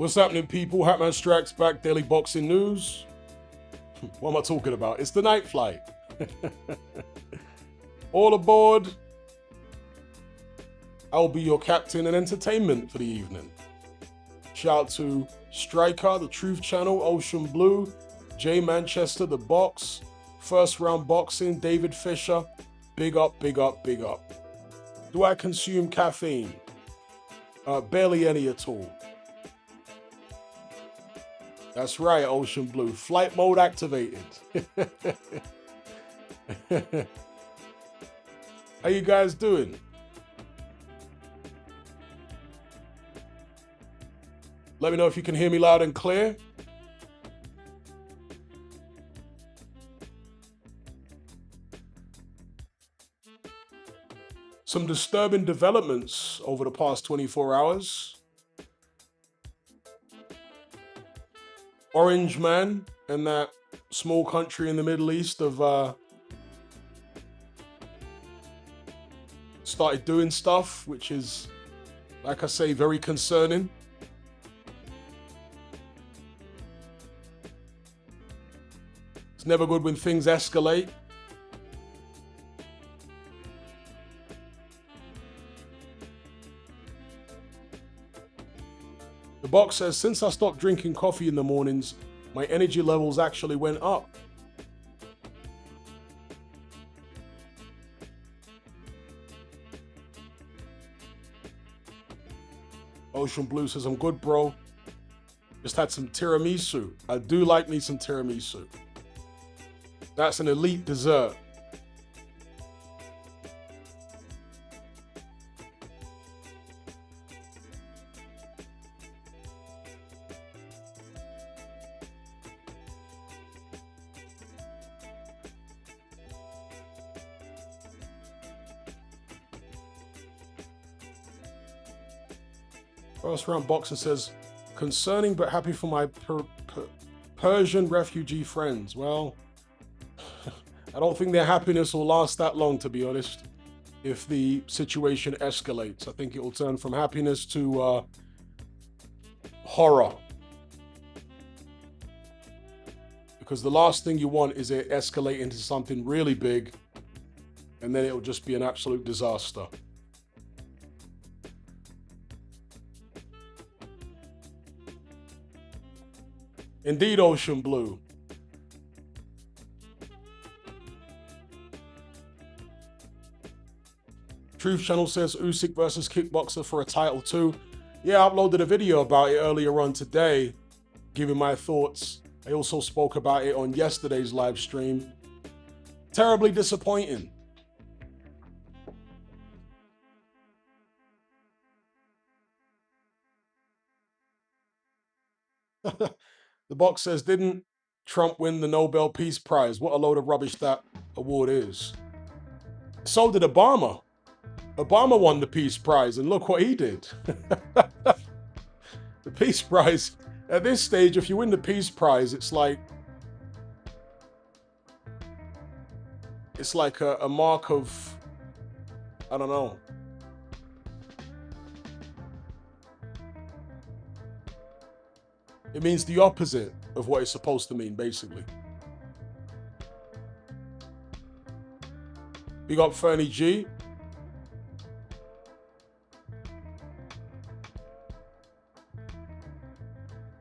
What's happening, people? Hatman Strikes Back, daily boxing news. What am I talking about? It's the night flight. All aboard. I'll be your captain and entertainment for the evening. Shout out to Striker, the Truth Channel, Ocean Blue, Jay Manchester, The Box, First Round Boxing, David Fisher. Big up, big up, big up. Do I consume caffeine? Barely any at all. That's right, Ocean Blue. Flight mode activated. How you guys doing? Let me know if you can hear me loud and clear. Some disturbing developments over the past 24 hours. Orange man in that small country in the Middle East have started doing stuff, which is, like I say, very concerning. It's never good when things escalate. The Box says, since I stopped drinking coffee in the mornings, my energy levels actually went up. Ocean Blue says, I'm good, bro. Just had some tiramisu. I do like me some tiramisu. That's an elite dessert. First Round Boxer says, concerning but happy for my Persian refugee friends. Well, I don't think their happiness will last that long, to be honest. If the situation escalates, I think it will turn from happiness to horror. Because the last thing you want is it escalate into something really big, and then it'll just be an absolute disaster. Indeed, Ocean Blue. Truth Channel says Usyk versus Kickboxer for a title too. Yeah, I uploaded a video about it earlier on today, giving my thoughts. I also spoke about it on yesterday's live stream. Terribly disappointing. The Box says, didn't Trump win the Nobel Peace Prize? What a load of rubbish that award is. So did Obama. Obama won the Peace Prize, and look what he did. The Peace Prize, at this stage, if you win the Peace Prize, it's like a mark of, I don't know. It means the opposite of what it's supposed to mean, basically. Big up Fernie G.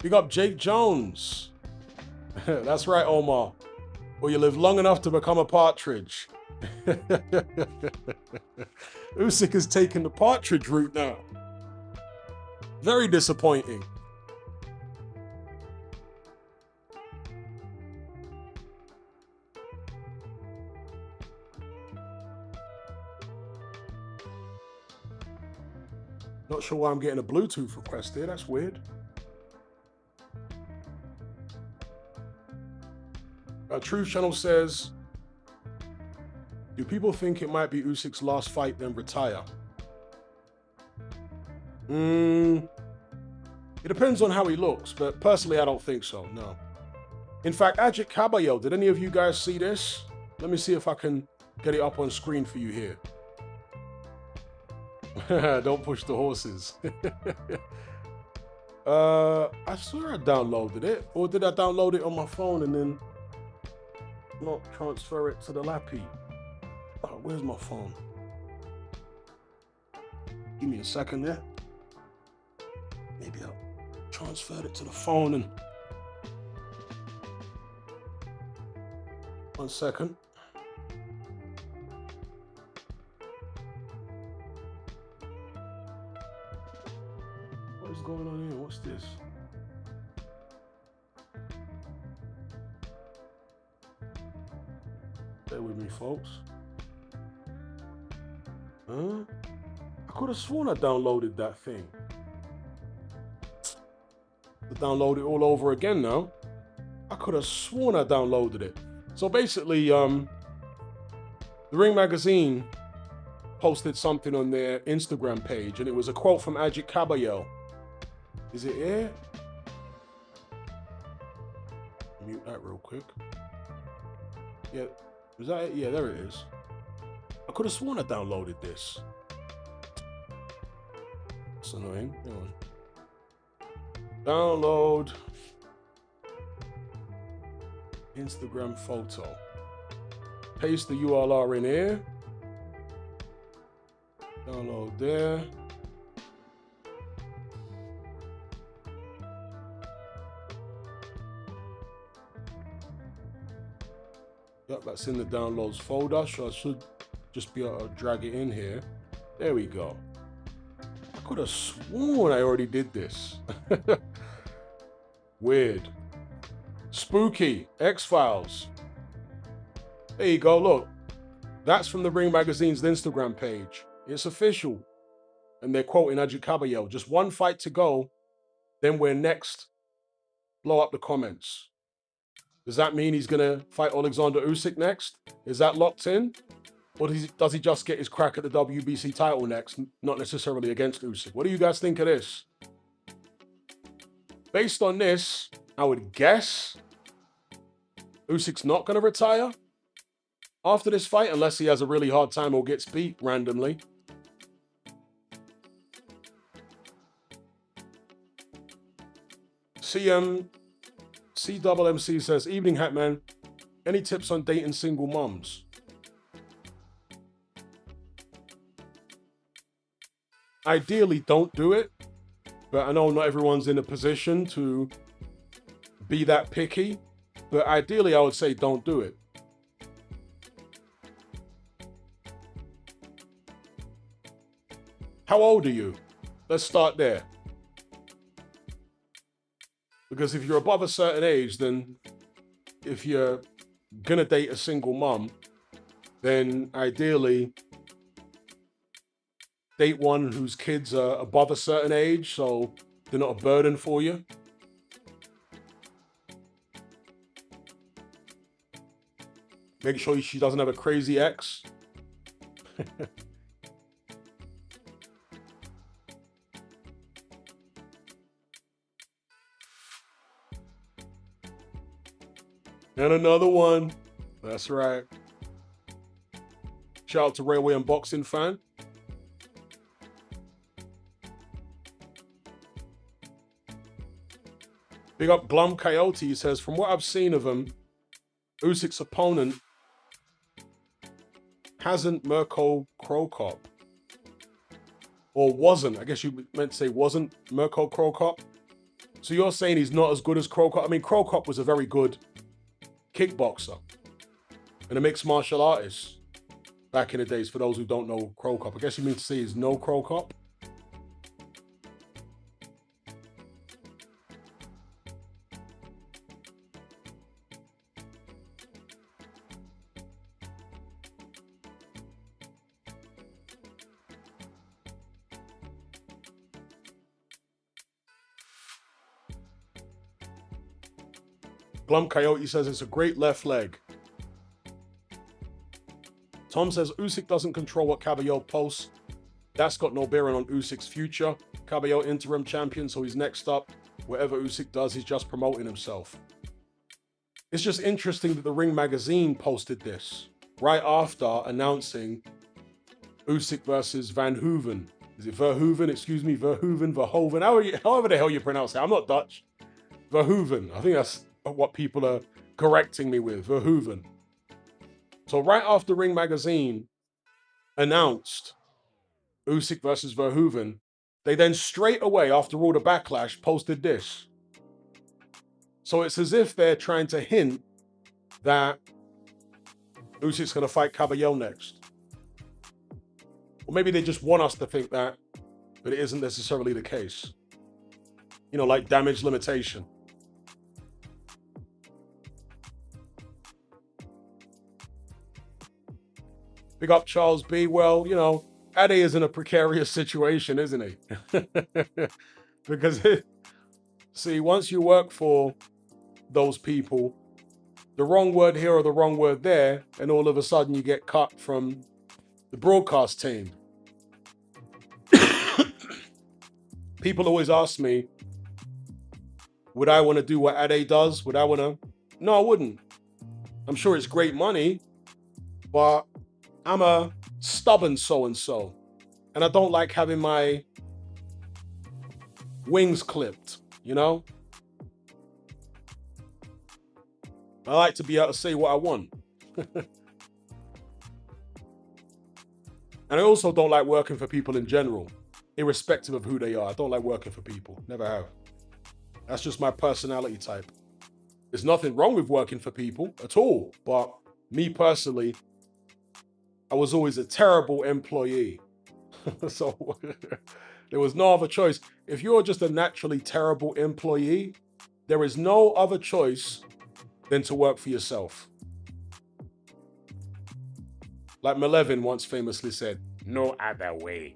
Big up Jake Jones. That's right, Omar. Or you live long enough to become a partridge. Usyk has taken the partridge route now. Very disappointing. Not sure why I'm getting a Bluetooth request here. That's weird. Truth Channel says, do people think it might be Usyk's last fight, then retire? It depends on how he looks, but personally I don't think so, no. In fact, Ajit Kabayel, did any of you guys see this? Let me see if I can get it up on screen for you here. Don't push the horses. I swear I downloaded it, or did I download it on my phone and then not transfer it to the lappy? Oh, where's my phone? Give me a second there. Maybe I'll transfer it to the phone and... One second. What is going on here? What's this? Bear with me, folks. Huh? I could have sworn I downloaded that thing. To download it all over again now. I could have sworn I downloaded it. So basically, the Ring Magazine posted something on their Instagram page, and it was a quote from Kabayel. Is it here? Mute that real quick. Yeah, is that it? Yeah, there it is. I could have sworn I downloaded this. That's annoying. Hang on. Download Instagram photo. Paste the URL in here. Download there. Yep, that's in the downloads folder, so I should just be able to drag it in here. There we go. I could have sworn I already did this. Weird. Spooky. X-Files. There you go, look. That's from the Ring Magazine's Instagram page. It's official. And they're quoting Kabayel. Just one fight to go, then we're next. Blow up the comments. Does that mean he's going to fight Alexander Usyk next? Is that locked in? Or does he just get his crack at the WBC title next, not necessarily against Usyk? What do you guys think of this? Based on this, I would guess Usyk's not going to retire after this fight, unless he has a really hard time or gets beat randomly. CMC says, evening, Hatman. Any tips on dating single mums? Ideally, don't do it. But I know not everyone's in a position to be that picky. But ideally, I would say don't do it. How old are you? Let's start there. Because if you're above a certain age, then if you're gonna date a single mom, then ideally date one whose kids are above a certain age, so they're not a burden for you. Make sure she doesn't have a crazy ex. And another one. That's right. Shout out to Railway Unboxing fan. Big up Glum Coyote. He says, from what I've seen of him, Usyk's opponent hasn't Mirko Cro Cop. Or wasn't. I guess you meant to say wasn't Mirko Cro Cop. So you're saying he's not as good as Cro Cop? I mean, Cro Cop was a very good kickboxer and a mixed martial artist back in the days, for those who don't know Cro Cop. I guess you mean to say he's no Cro Cop? Glum Coyote says it's a great left leg. Tom says Usyk doesn't control what Kabayel posts. That's got no bearing on Usyk's future. Kabayel interim champion, so he's next up. Whatever Usyk does, he's just promoting himself. It's just interesting that the Ring Magazine posted this right after announcing Usyk versus Verhovven Is it Verhovven? Excuse me, Verhovven, Verhovven. However the hell you pronounce it. I'm not Dutch. Verhovven. I think that's what people are correcting me with. Verhovven. So right after Ring Magazine announced Usyk versus Verhovven, they then straight away, after all the backlash, posted this. So it's as if they're trying to hint that Usyk's going to fight Kabayel next. Or maybe they just want us to think that, but it isn't necessarily the case. You know, like damage limitation. Big up Charles B. Well, you know, Ade is in a precarious situation, isn't he? Because, see, once you work for those people, the wrong word here or the wrong word there, and all of a sudden you get cut from the broadcast team. People always ask me, would I want to do what Ade does? Would I want to? No, I wouldn't. I'm sure it's great money, but I'm a stubborn so-and-so. And I don't like having my wings clipped, you know? I like to be able to say what I want. And I also don't like working for people in general, irrespective of who they are. I don't like working for people. Never have. That's just my personality type. There's nothing wrong with working for people at all. But me personally, I was always a terrible employee. So there was no other choice. If you're just a naturally terrible employee, there is no other choice than to work for yourself. Like Malevin once famously said, no other way.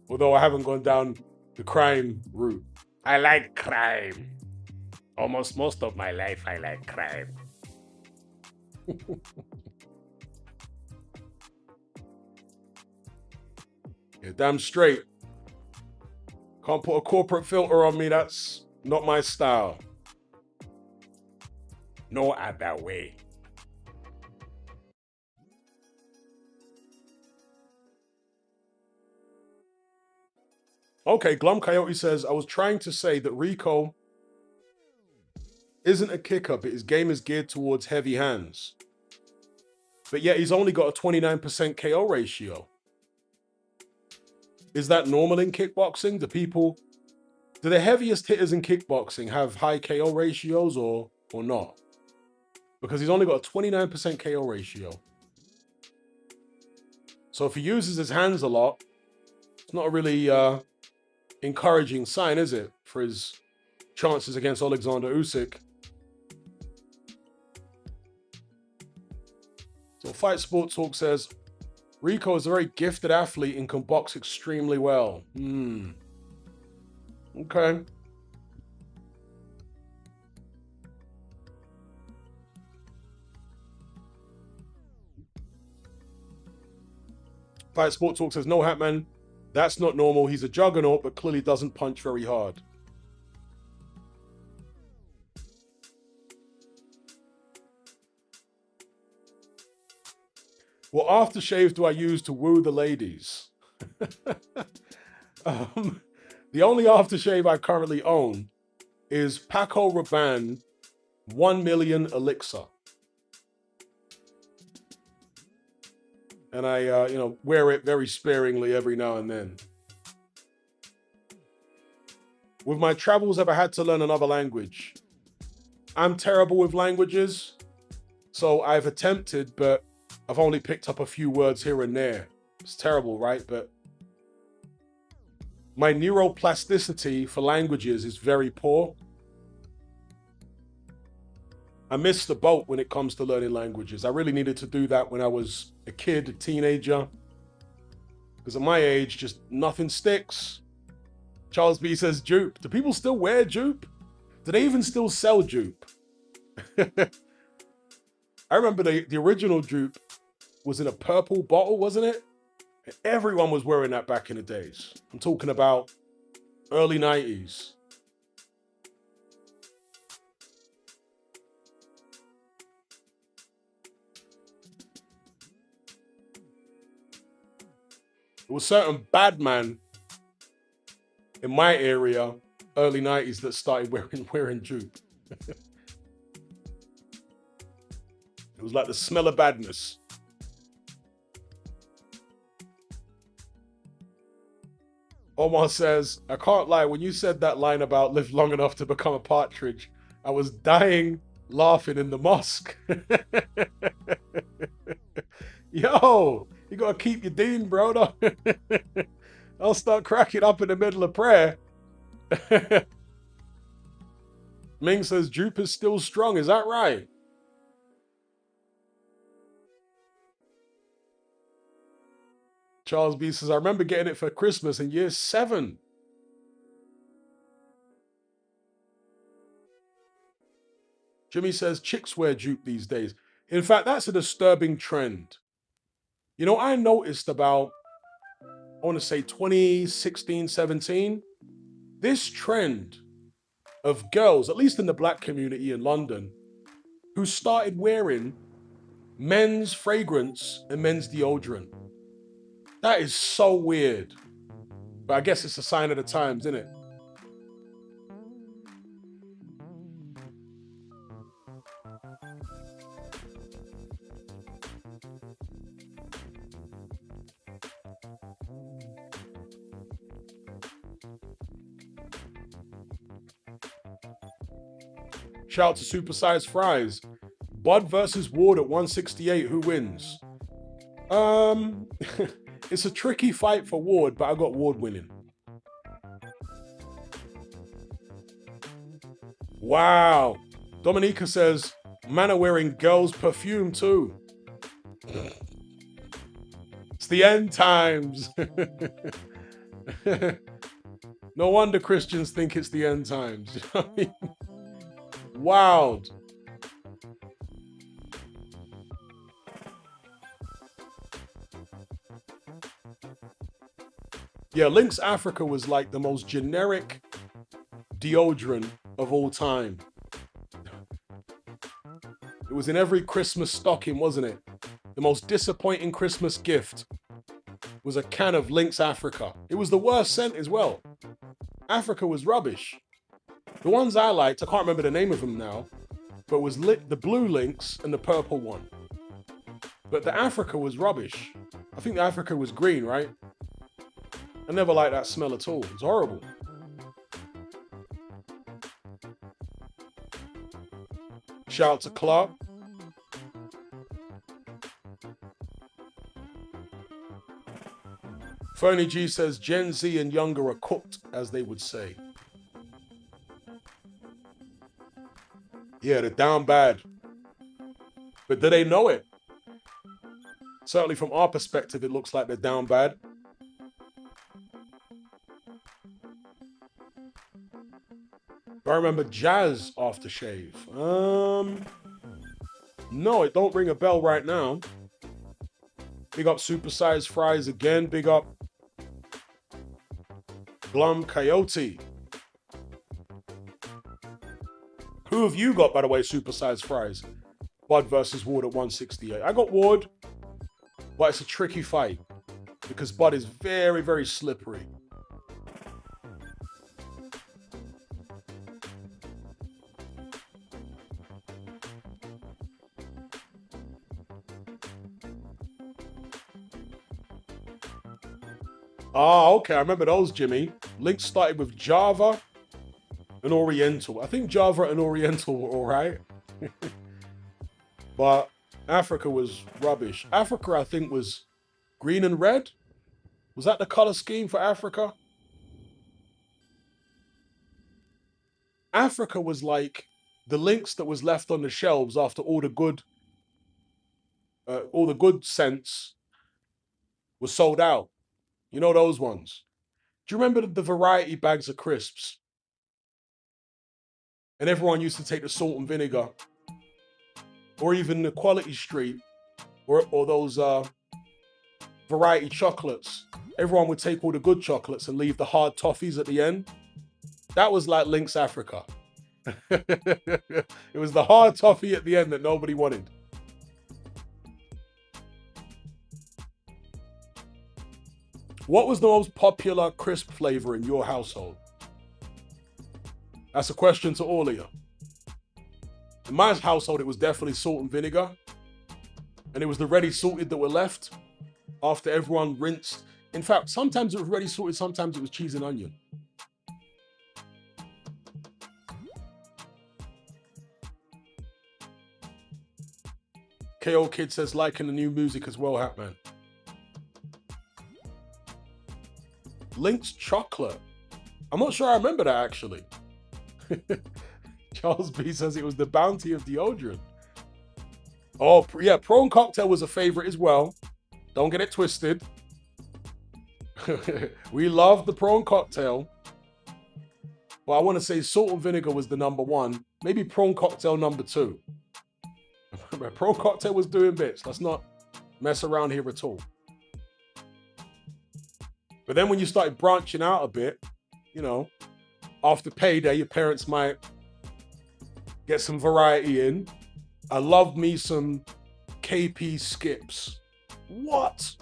Although I haven't gone down the crime route. I like crime. Almost most of my life, I like crime. Yeah, damn straight. Can't put a corporate filter on me. That's not my style. No other way. Okay, Glum Coyote says, I was trying to say that Rico isn't a kicker, but his game is geared towards heavy hands. But yet he's only got a 29% KO ratio. Is that normal in kickboxing? Do the heaviest hitters in kickboxing have high KO ratios or not? Because he's only got a 29% KO ratio. So if he uses his hands a lot, it's not a really encouraging sign, is it, for his chances against Alexander Usyk? So Fight Sport Talk says, Rico is a very gifted athlete and can box extremely well. Okay. Fight Sport Talk says, no, Hatman, that's not normal. He's a juggernaut, but clearly doesn't punch very hard. What aftershave do I use to woo the ladies? The only aftershave I currently own is Paco Rabanne 1 million elixir. And I, wear it very sparingly every now and then. With my travels, have I had to learn another language? I'm terrible with languages, so I've attempted, but I've only picked up a few words here and there. It's terrible, right? But my neuroplasticity for languages is very poor. I missed the boat when it comes to learning languages. I really needed to do that when I was a kid, a teenager. Because at my age, just nothing sticks. Charles B says, dupe. Do people still wear dupe? Do they even still sell dupe? I remember the original dupe was in a purple bottle, wasn't it? And everyone was wearing that back in the days. I'm talking about early 90s. There was certain bad man in my area, early 90s, that started wearing jupe. It was like the smell of badness. Omar says, I can't lie, when you said that line about live long enough to become a partridge, I was dying laughing in the mosque. Yo, you gotta keep your deen, bro. I'll start cracking up in the middle of prayer. Ming says, jupe is still strong, is that right? Charles B says, I remember getting it for Christmas in year 7. Jimmy says, chicks wear jupe these days. In fact, that's a disturbing trend. You know, I noticed about, I want to say 2016, 17, this trend of girls, at least in the black community in London, who started wearing men's fragrance and men's deodorant. That is so weird. But I guess it's a sign of the times, isn't it? Shout out to Supersized Fries. Bud versus Ward at 168. Who wins? It's a tricky fight for Ward, but I got Ward winning. Wow. Dominica says, man are wearing girls' perfume too. It's the end times. No wonder Christians think it's the end times. Wild. Yeah, Lynx Africa was like the most generic deodorant of all time. It was in every Christmas stocking, wasn't it? The most disappointing Christmas gift was a can of Lynx Africa. It was the worst scent as well. Africa was rubbish. The ones I liked, I can't remember the name of them now, but it was the blue Lynx and the purple one. But the Africa was rubbish. I think the Africa was green, right? I never liked that smell at all. It's horrible. Shout out to Clark. Fernie G says Gen Z and younger are cooked, as they would say. Yeah, they're down bad. But do they know it? Certainly from our perspective, it looks like they're down bad. I remember Jazz aftershave. No, it don't ring a bell right now. Big up Supersized Fries again. Big up Glum Coyote. Who have you got, by the way, Supersized Fries? Bud versus Ward at 168. I got Ward, but it's a tricky fight because Bud is very, very slippery. Ah, okay, I remember those, Jimmy. Lynx started with Java and Oriental. I think Java and Oriental were all right. But Africa was rubbish. Africa, I think, was green and red. Was that the color scheme for Africa? Africa was like the Lynx that was left on the shelves after all the good scents was sold out. You know those ones. Do you remember the variety bags of crisps? And everyone used to take the salt and vinegar, or even the Quality Street, or those variety chocolates. Everyone would take all the good chocolates and leave the hard toffees at the end. That was like Lynx Africa. It was the hard toffee at the end that nobody wanted. What was the most popular crisp flavor in your household? That's a question to all of you. In my household, it was definitely salt and vinegar. And it was the ready salted that were left after everyone rinsed. In fact, sometimes it was ready salted, sometimes it was cheese and onion. KO Kid says, liking the new music as well, Hatman. Link's chocolate. I'm not sure I remember that, actually. Charles B says it was the bounty of deodorant. Oh, yeah, prawn cocktail was a favorite as well. Don't get it twisted. We love the prawn cocktail. But I want to say salt and vinegar was the number one. Maybe prawn cocktail number two. Prawn cocktail was doing bits. Let's not mess around here at all. But then when you started branching out a bit, you know, after payday, your parents might get some variety in. I love me some KP skips. What?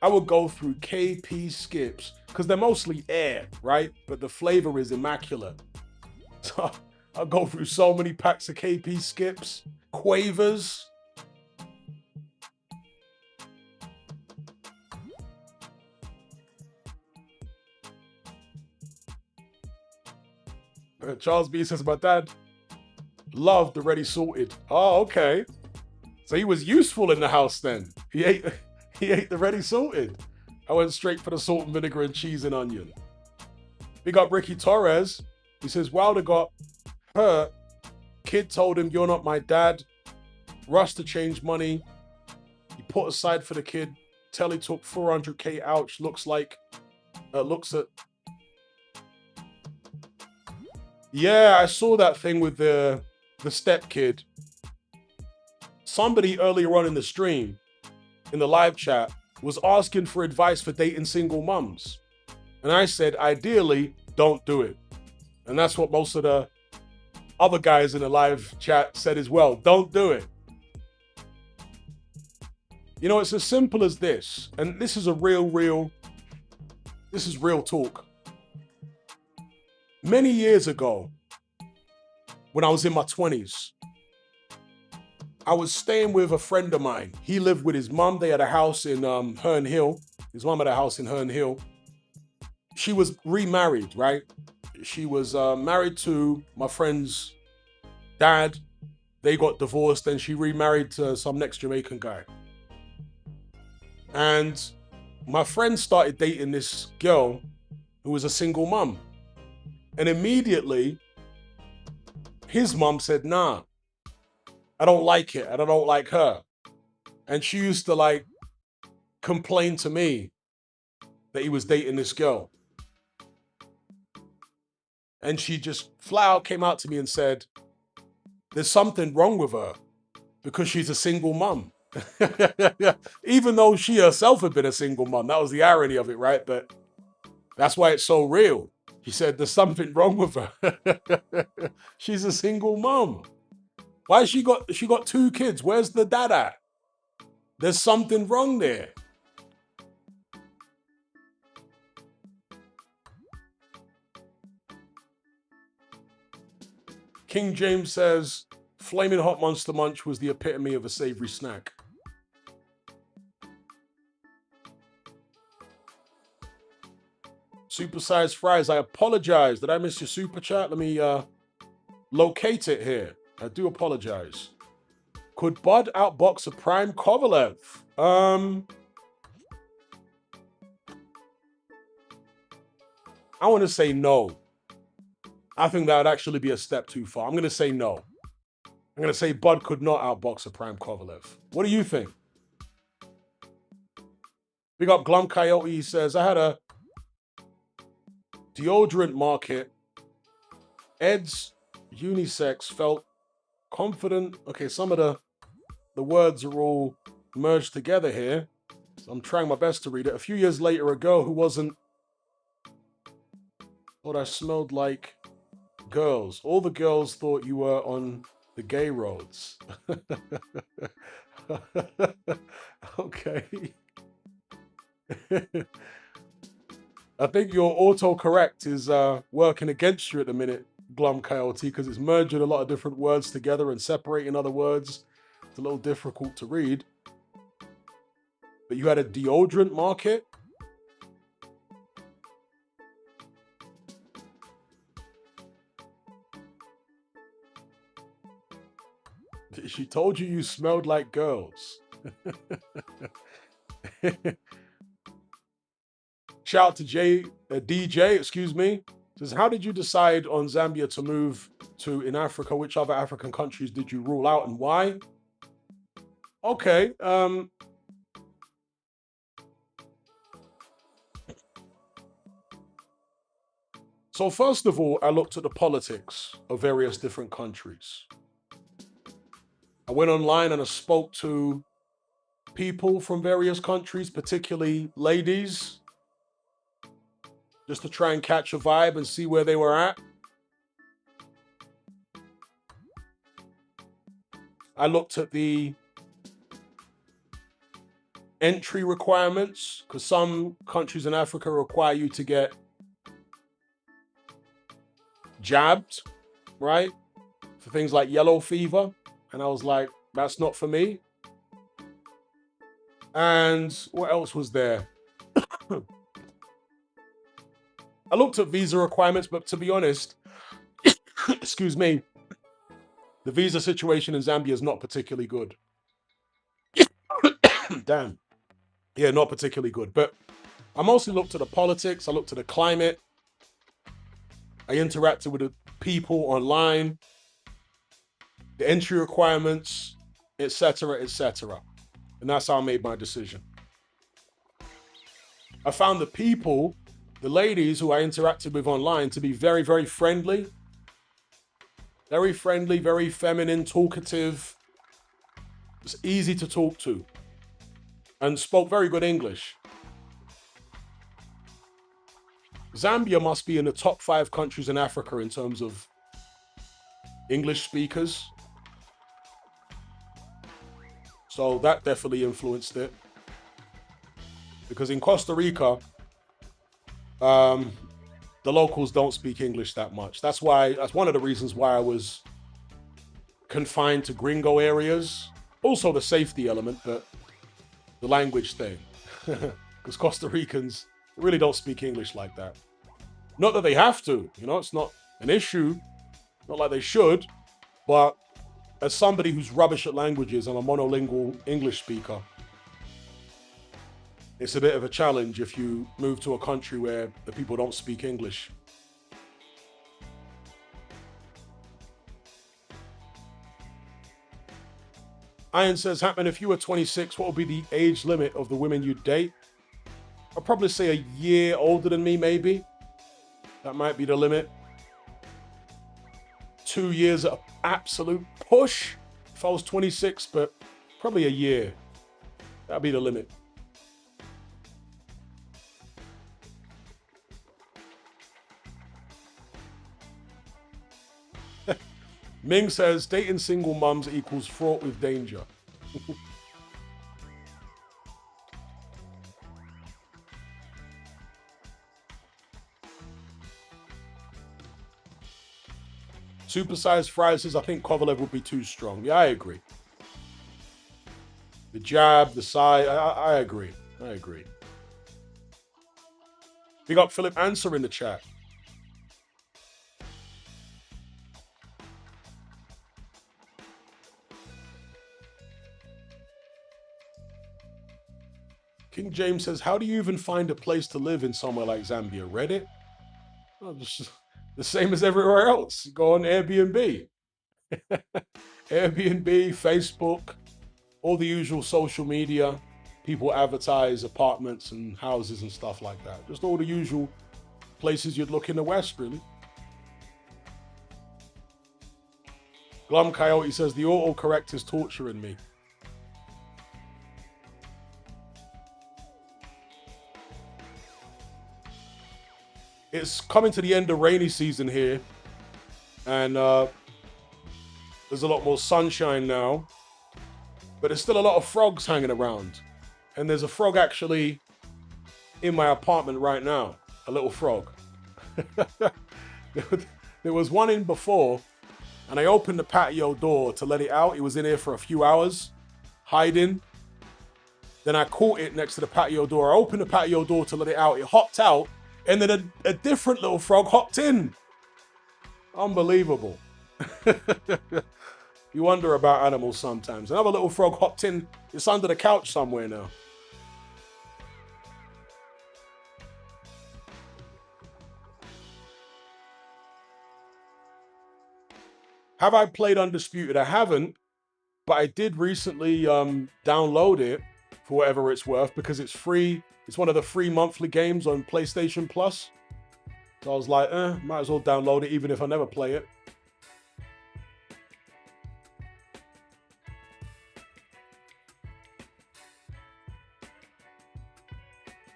I would go through KP skips because they're mostly air, right? But the flavor is immaculate. So I'll go through so many packs of KP skips, quavers. Charles B says, my dad loved the ready salted. Oh, okay. So he was useful in the house then. He ate the ready salted. I went straight for the salt and vinegar and cheese and onion. Big up Ricky Torres. He says, Wilder got hurt. Kid told him, you're not my dad. Rushed to change money. He put aside for the kid. Telly took 400K. Ouch. Looks at. Yeah, I saw that thing with the step kid. Somebody earlier on in the stream, in the live chat, was asking for advice for dating single mums. And I said, ideally, don't do it. And that's what most of the other guys in the live chat said as well. Don't do it. You know, it's as simple as this. And this is real talk. Many years ago, when I was in my 20s, I was staying with a friend of mine. He lived with his mum. They had a house in Herne Hill. His mum had a house in Herne Hill. She was remarried, right? She was married to my friend's dad. They got divorced, and she remarried to some next Jamaican guy. And my friend started dating this girl who was a single mum. And immediately, his mum said, nah, I don't like it, and I don't like her. And she used to, like, complain to me that he was dating this girl. And she just flat out came out to me and said, there's something wrong with her because she's a single mum. Even though she herself had been a single mum. That was the irony of it, right? But that's why it's so real. He said, there's something wrong with her. She's a single mom. Why she got 2 kids? Where's the dad at? There's something wrong there. King James says, Flaming Hot Monster Munch was the epitome of a savory snack. Supersized fries, I apologize. Did I miss your super chat? Let me locate it here. I do apologize. Could Bud outbox a prime Kovalev? I want to say no. I think that would actually be a step too far. I'm going to say no. I'm going to say Bud could not outbox a prime Kovalev. What do you think? Big up Glum Coyote. He says, I had a deodorant market. Ed's unisex felt confident. Okay, some of the words are all merged together here. So I'm trying my best to read it. A few years later, a girl who wasn't thought I smelled like girls. All the girls thought you were on The gay roads. Okay. I think your autocorrect is working against you at the minute, Glum Coyote, because it's merging a lot of different words together and separating other words. It's a little difficult to read. But you had a deodorant market? She told you smelled like girls. Shout out to DJ, excuse me. Says, how did you decide on Zambia to move to in Africa? Which other African countries did you rule out and why? Okay. So first of all, I looked at the politics of various different countries. I went online and I spoke to people from various countries, particularly ladies, just to try and catch a vibe and see where they were at. I looked at the entry requirements, because some countries in Africa require you to get jabbed, right? For things like yellow fever. And I was like, that's not for me. And what else was there? I looked at visa requirements, but to be honest, excuse me, the visa situation in Zambia is not particularly good. Damn. Yeah, not particularly good. But I mostly looked at the politics. I looked at the climate. I interacted with the people online, the entry requirements, etc., etc. And that's how I made my decision. I found the people, the ladies who I interacted with online, to be very, very friendly. Very friendly, very feminine, talkative. It's easy to talk to. And spoke very good English. Zambia must be in the top 5 countries in Africa in terms of English speakers. So that definitely influenced it. Because in Costa Rica, the locals don't speak English that much. That's one of the reasons why I was confined to gringo areas. Also the safety element, but the language thing. Because Costa Ricans really don't speak English like that. Not that they have to, it's not an issue. Not like they should, but as somebody who's rubbish at languages, I'm a monolingual English speaker. It's a bit of a challenge if you move to a country where the people don't speak English. Iron says, Hatman, if you were 26, what would be the age limit of the women you'd date? I'd probably say a year older than me, maybe. That might be the limit. 2 years at an absolute push if I was 26, but probably a year. That'd be the limit. Ming says, dating single mums equals fraught with danger. Supersized fries says, I think Kovalev would be too strong. Yeah, I agree. The jab, the side, I agree. I agree. We got Philip Answer in the chat. King James says, how do you even find a place to live in somewhere like Zambia? Reddit? Oh, just the same as everywhere else. You go on Airbnb. Airbnb, Facebook, all the usual social media. People advertise apartments and houses and stuff like that. Just all the usual places you'd look in the West, really. Glum Coyote says, the autocorrect is torturing me. It's coming to the end of rainy season here, and the There's a lot more sunshine now. But there's still a lot of frogs hanging around. And there's a frog actually in my apartment right now. A little frog. There was one in before, and I opened the patio door to let it out. It was in here for a few hours, hiding. Then I caught it next to the patio door. I opened the patio door to let it out. It hopped out, and then a different little frog hopped in. Unbelievable. You wonder about animals sometimes. Another little frog hopped in. It's under the couch somewhere now. Have I played Undisputed? I haven't, but I did recently download it for whatever it's worth because it's free. It's one of the free monthly games on PlayStation Plus. So I was like, might as well download it even if I never play it.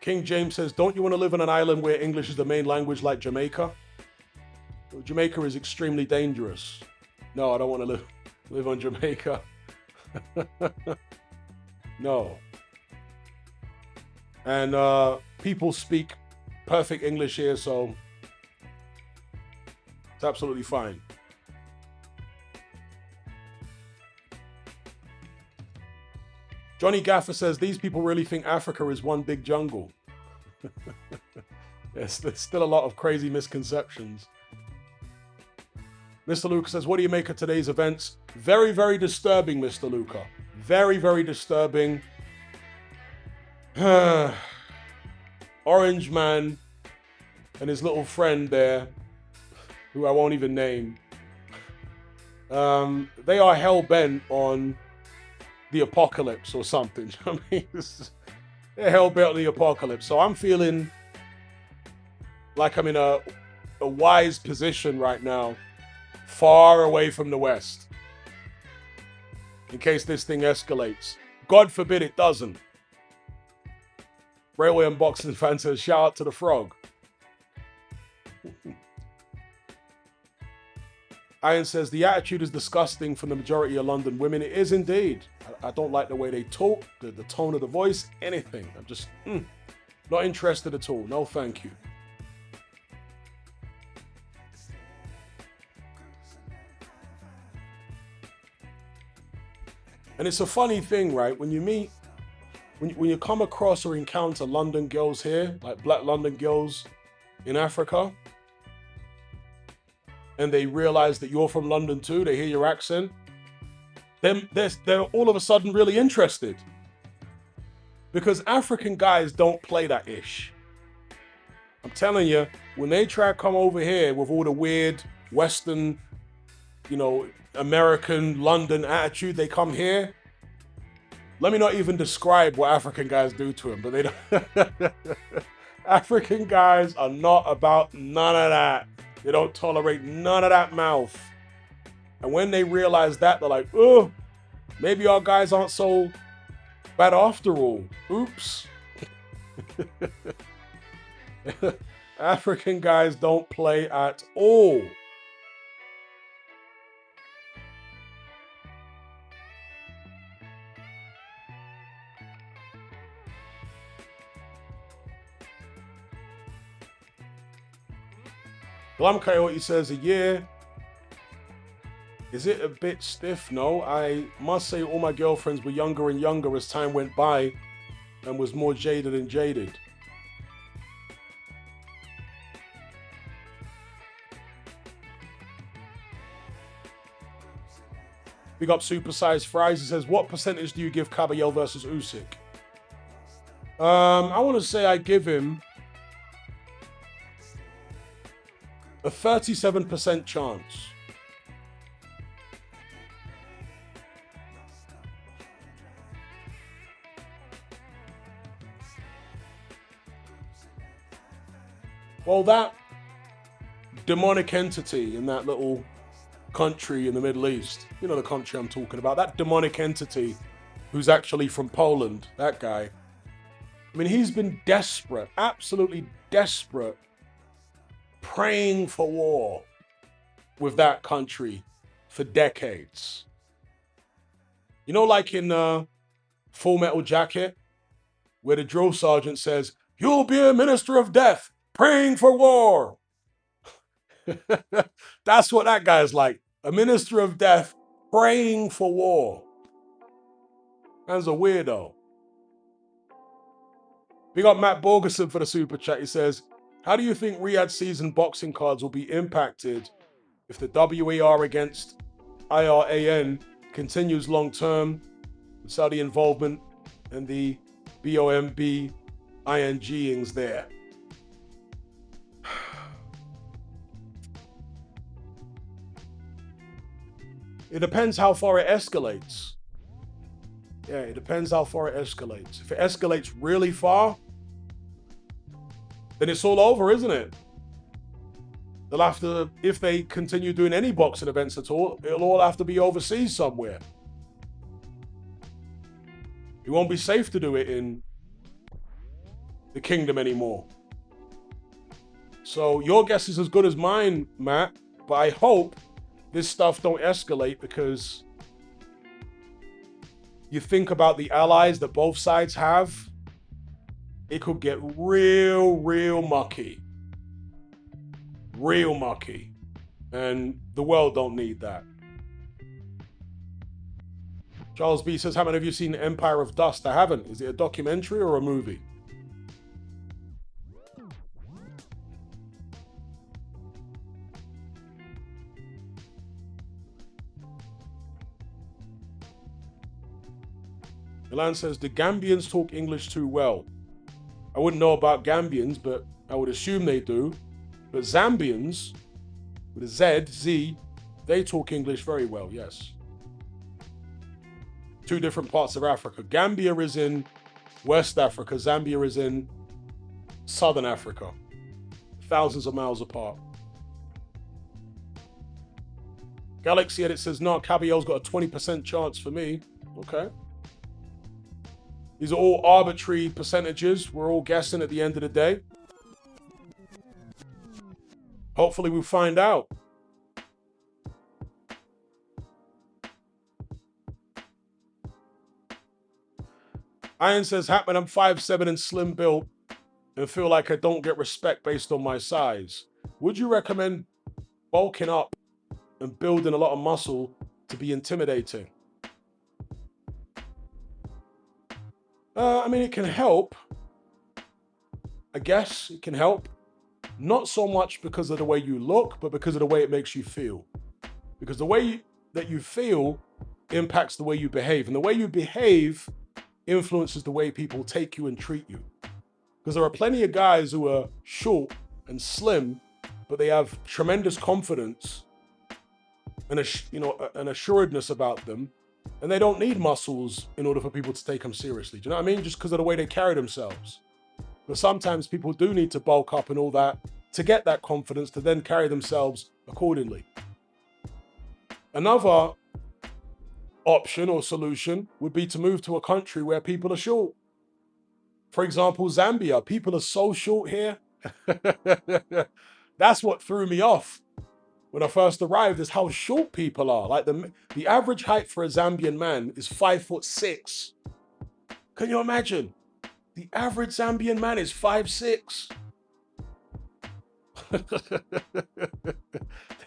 King James says, don't you want to live on an island where English is the main language like Jamaica? Well, Jamaica is extremely dangerous. No, I don't want to live on Jamaica. No. And people speak perfect English here, so it's absolutely fine. Johnny Gaffer says, these people really think Africa is one big jungle. There's still a lot of crazy misconceptions. Mr. Luca says, what do you make of today's events? Very, very disturbing, Mr. Luca. Very, very disturbing. Orange Man and his little friend there, who I won't even name, they are hell-bent on the apocalypse or something. I mean, they're hell-bent on the apocalypse. So I'm feeling like I'm in a wise position right now, far away from the West, in case this thing escalates. God forbid it doesn't. Railway Unboxing fan says, shout out to the frog. Iron says, the attitude is disgusting from the majority of London women. It is indeed. I don't like the way they talk, the tone of the voice, anything. I'm just not interested at all. No, thank you. And it's a funny thing, right? When you meet, when you come across or encounter London girls here, like black London girls in Africa, and they realize that you're from London too, they hear your accent, then they're all of a sudden really interested. Because African guys don't play that ish. I'm telling you, when they try to come over here with all the weird Western, American, London attitude, they come here. Let me not even describe what African guys do to them, but they don't. African guys are not about none of that. They don't tolerate none of that mouth. And when they realize that, they're like, oh, maybe our guys aren't so bad after all. Oops. African guys don't play at all. Glum Coyote says, a year. Is it a bit stiff? No, I must say all my girlfriends were younger and younger as time went by and was more jaded and jaded. Big up Supersized Fries. He says, what percentage do you give Kabayel versus Usyk? I want to say I give him a 37% chance. Well, that demonic entity in that little country in the Middle East, you know the country I'm talking about, that demonic entity who's actually from Poland, that guy. I mean, he's been desperate, absolutely desperate, praying for war with that country for decades. You know, like in Full Metal Jacket, where the drill sergeant says, "You'll be a minister of death, praying for war." That's what that guy's like. A minister of death, praying for war. Man's a weirdo. We got Matt Borgerson for the super chat. He says, how do you think Riyadh season boxing cards will be impacted if the WER against IRAN continues long term, with Saudi involvement and the BOMB INGings there? It depends how far it escalates. Yeah, it depends how far it escalates. If it escalates really far, then it's all over, isn't it? They'll have to, if they continue doing any boxing events at all, it'll all have to be overseas somewhere. It won't be safe to do it in the kingdom anymore. So your guess is as good as mine, Matt, but I hope this stuff don't escalate, because you think about the allies that both sides have, it could get real mucky. Real mucky. And the world don't need that. Charles B says, Hatman, have you seen Empire of Dust? I haven't. Is it a documentary or a movie? Milan says, the Gambians talk English too well. I wouldn't know about Gambians, but I would assume they do. But Zambians, with a Z, they talk English very well, yes. Two different parts of Africa. Gambia is in West Africa. Zambia is in Southern Africa. Thousands of miles apart. Galaxy Edit says, no, Kabayel's got a 20% chance for me. Okay. These are all arbitrary percentages. We're all guessing at the end of the day. Hopefully we'll find out. Iron says, Hatman, I'm 5'7" and slim built and feel like I don't get respect based on my size. Would you recommend bulking up and building a lot of muscle to be intimidating? I mean, it can help. I guess it can help. Not so much because of the way you look, but because of the way it makes you feel. Because the way that you feel impacts the way you behave. And the way you behave influences the way people take you and treat you. Because there are plenty of guys who are short and slim, but they have tremendous confidence and an assuredness about them. And they don't need muscles in order for people to take them seriously. Do you know what I mean? Just because of the way they carry themselves. But sometimes people do need to bulk up and all that to get that confidence to then carry themselves accordingly. Another option or solution would be to move to a country where people are short. For example, Zambia. People are so short here. That's what threw me off when I first arrived, is how short people are. Like the average height for a Zambian man is 5'6". Can you imagine? The average Zambian man is 5'6".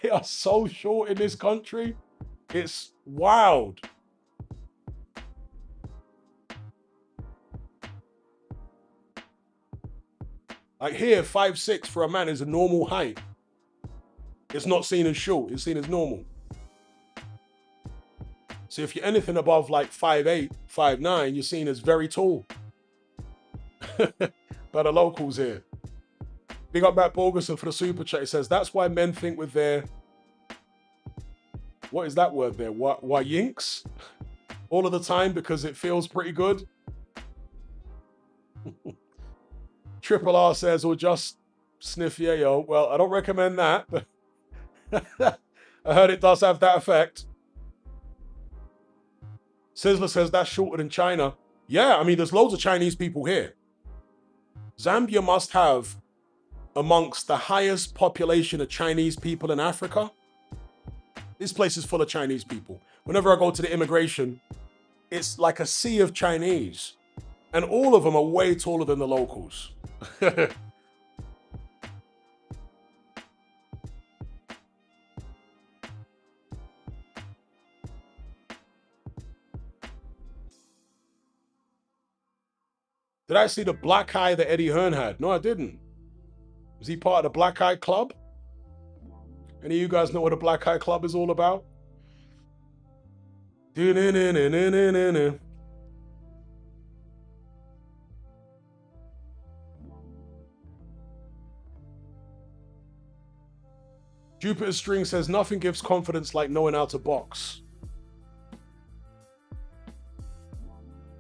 They are so short in this country. It's wild. Like here, 5'6" for a man is a normal height. It's not seen as short, it's seen as normal. So if you're anything above like 5'8", 5'9", you're seen as very tall. By the locals here. Big up Matt Borgerson for the super chat. He says, that's why men think with their, what is that word there? Why yinks? All of the time because it feels pretty good. Triple R says, or just sniff yayo. Well, I don't recommend that, but I heard it does have that effect. Sizzler says that's shorter than China. Yeah, I mean, there's loads of Chinese people here. Zambia must have amongst the highest population of Chinese people in Africa. This place is full of Chinese people. Whenever I go to the immigration, it's like a sea of Chinese. And all of them are way taller than the locals. Did I see the black eye that Eddie Hearn had? No, I didn't. Was he part of the Black Eye Club? Any of you guys know what the Black Eye Club is all about? Jupiter String says, nothing gives confidence like knowing how to box.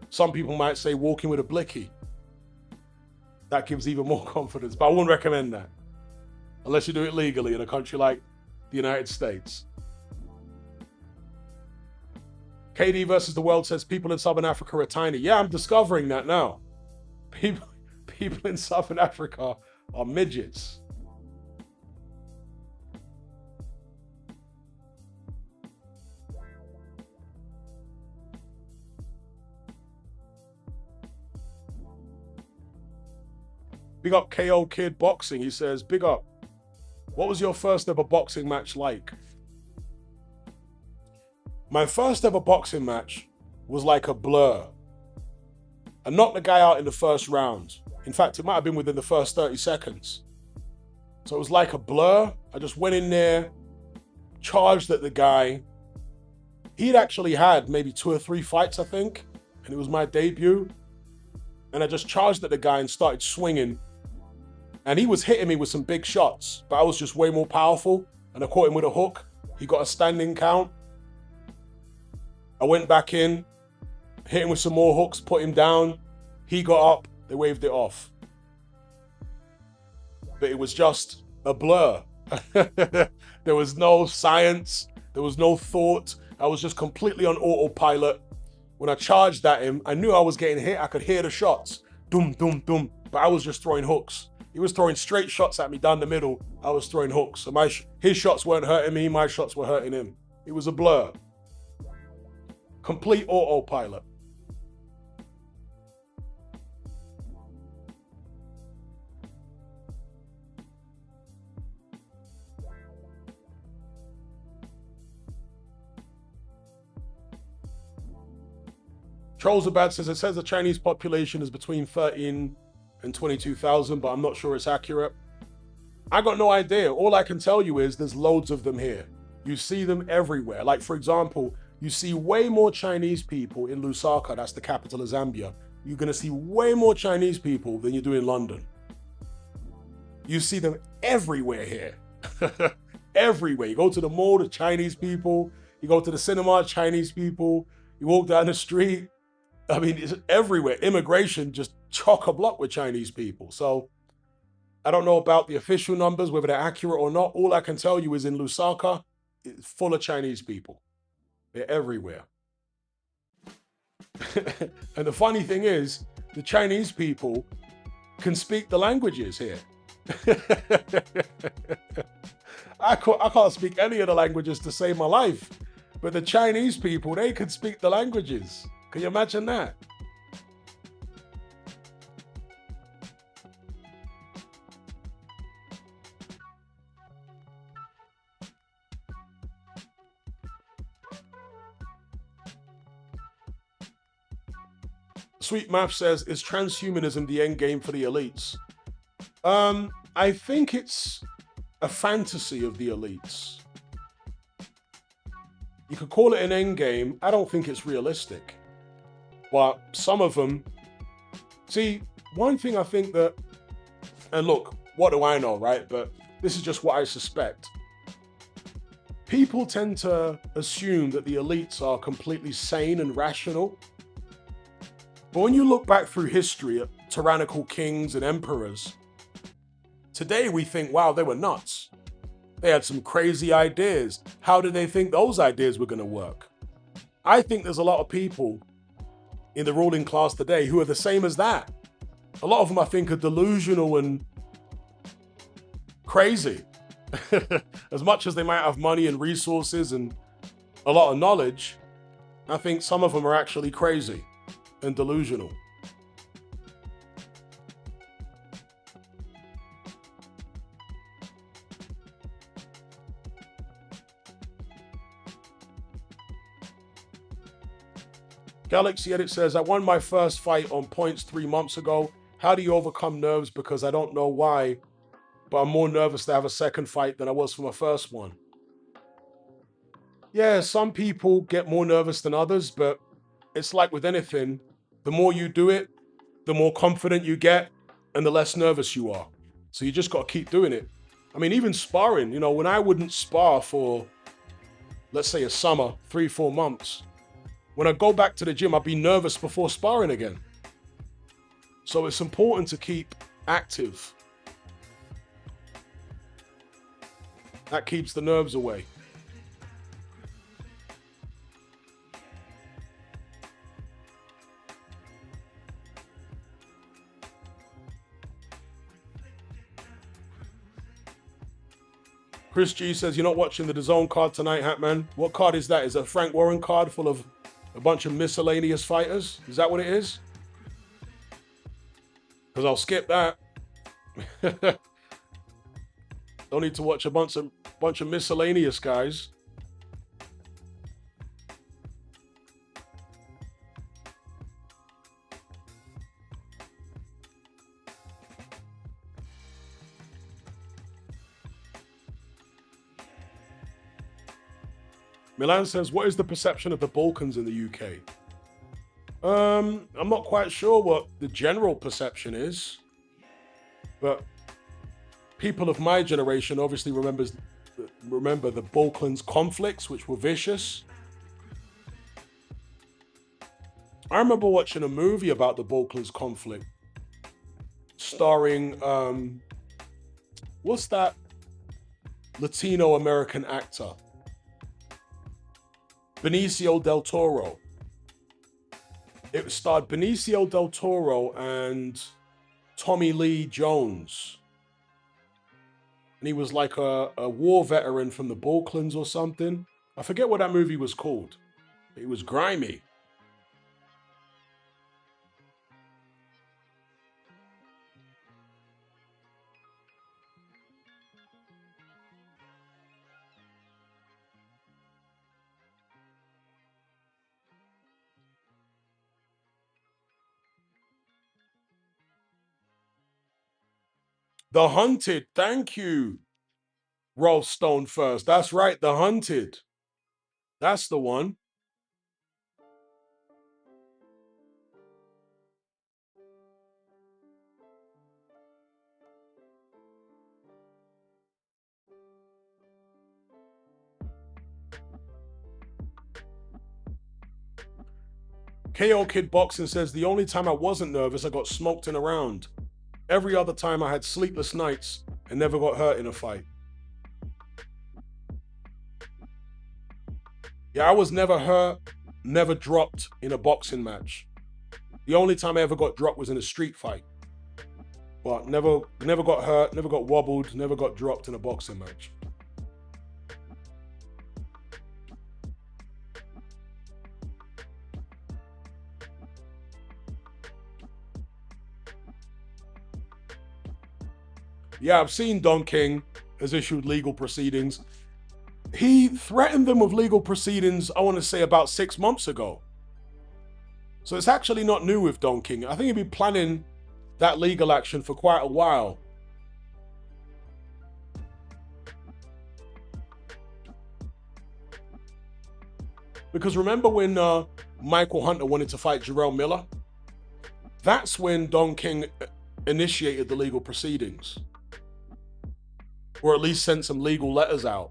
Some people might say walking with a blicky. That gives even more confidence, but I wouldn't recommend that. Unless you do it legally in a country like the United States. KD versus the World says people in Southern Africa are tiny. Yeah, I'm discovering that now. People in Southern Africa are midgets. Big up KO Kid Boxing. He says, big up. What was your first ever boxing match like? My first ever boxing match was like a blur. I knocked the guy out in the first round. In fact, it might have been within the first 30 seconds. So it was like a blur. I just went in there, charged at the guy. He'd actually had maybe 2 or 3 fights, I think. And it was my debut. And I just charged at the guy and started swinging. And he was hitting me with some big shots, but I was just way more powerful. And I caught him with a hook. He got a standing count. I went back in, hit him with some more hooks, put him down. He got up, they waved it off. But it was just a blur. There was no science, there was no thought. I was just completely on autopilot. When I charged at him, I knew I was getting hit. I could hear the shots. Doom, doom, doom. But I was just throwing hooks. He was throwing straight shots at me down the middle. I was throwing hooks. So his shots weren't hurting me. My shots were hurting him. It was a blur. Complete autopilot. Trollsabad says, it says the Chinese population is between 13 and 22,000, but I'm not sure it's accurate. I got no idea. All I can tell you is there's loads of them here. You see them everywhere. Like, for example, you see way more Chinese people in Lusaka, that's the capital of Zambia. You're going to see way more Chinese people than you do in London. You see them everywhere here. Everywhere. You go to the mall, the Chinese people. You go to the cinema, Chinese people. You walk down the street. I mean, it's everywhere. Immigration just chock-a-block with Chinese people. So I don't know about the official numbers, whether they're accurate or not. All I can tell you is in Lusaka, it's full of Chinese people. They're everywhere. And the funny thing is, the Chinese people can speak the languages here. I can't speak any of the languages to save my life. But the Chinese people, they can speak the languages. Can you imagine that? Sweet Math says, is transhumanism the end game for the elites? I think it's a fantasy of the elites. You could call it an end game. I don't think it's realistic. But some of them, see, one thing I think that, and look, what do I know, right? But this is just what I suspect. People tend to assume that the elites are completely sane and rational. But when you look back through history at tyrannical kings and emperors, today we think, wow, they were nuts. They had some crazy ideas. How did they think those ideas were going to work? I think there's a lot of people in the ruling class today who are the same as that. A lot of them, I think, are delusional and crazy. As much as they might have money and resources and a lot of knowledge, I think some of them are actually crazy and delusional. Galaxy Edit says, I won my first fight on points 3 months ago. How do you overcome nerves? Because I don't know why, but I'm more nervous to have a second fight than I was for my first one. Yeah, some people get more nervous than others, but it's like with anything. The more you do it, the more confident you get and the less nervous you are. So you just got to keep doing it. I mean, even sparring, when I wouldn't spar for, let's say, a summer, 3-4 months, when I go back to the gym, I'd be nervous before sparring again. So it's important to keep active. That keeps the nerves away. Chris G says, you're not watching the DAZN card tonight, Hatman. What card is that? Is it a Frank Warren card full of a bunch of miscellaneous fighters? Is that what it is? Because I'll skip that. Don't need to watch a bunch of miscellaneous guys. Milan says, what is the perception of the Balkans in the UK? I'm not quite sure what the general perception is, but people of my generation obviously remember the Balkans conflicts, which were vicious. I remember watching a movie about the Balkans conflict, starring what's that Latino American actor? Benicio del Toro. It starred Benicio del Toro and Tommy Lee Jones. And he was like a war veteran from the Balkans or something. I forget what that movie was called. It was grimy. The Hunted, thank you. Rolf Stone first. That's right, The Hunted. That's the one. KO Kid Boxing says, the only time I wasn't nervous, I got smoked in a round. Every other time I had sleepless nights and never got hurt in a fight. Yeah, I was never hurt, never dropped in a boxing match. The only time I ever got dropped was in a street fight. But never got hurt, never got wobbled, never got dropped in a boxing match. Yeah, I've seen Don King has issued legal proceedings. He threatened them with legal proceedings, I want to say about 6 months ago. So it's actually not new with Don King. I think he'd been planning that legal action for quite a while. Because remember when Michael Hunter wanted to fight Jarrell Miller? That's when Don King initiated the legal proceedings. Or at least sent some legal letters out.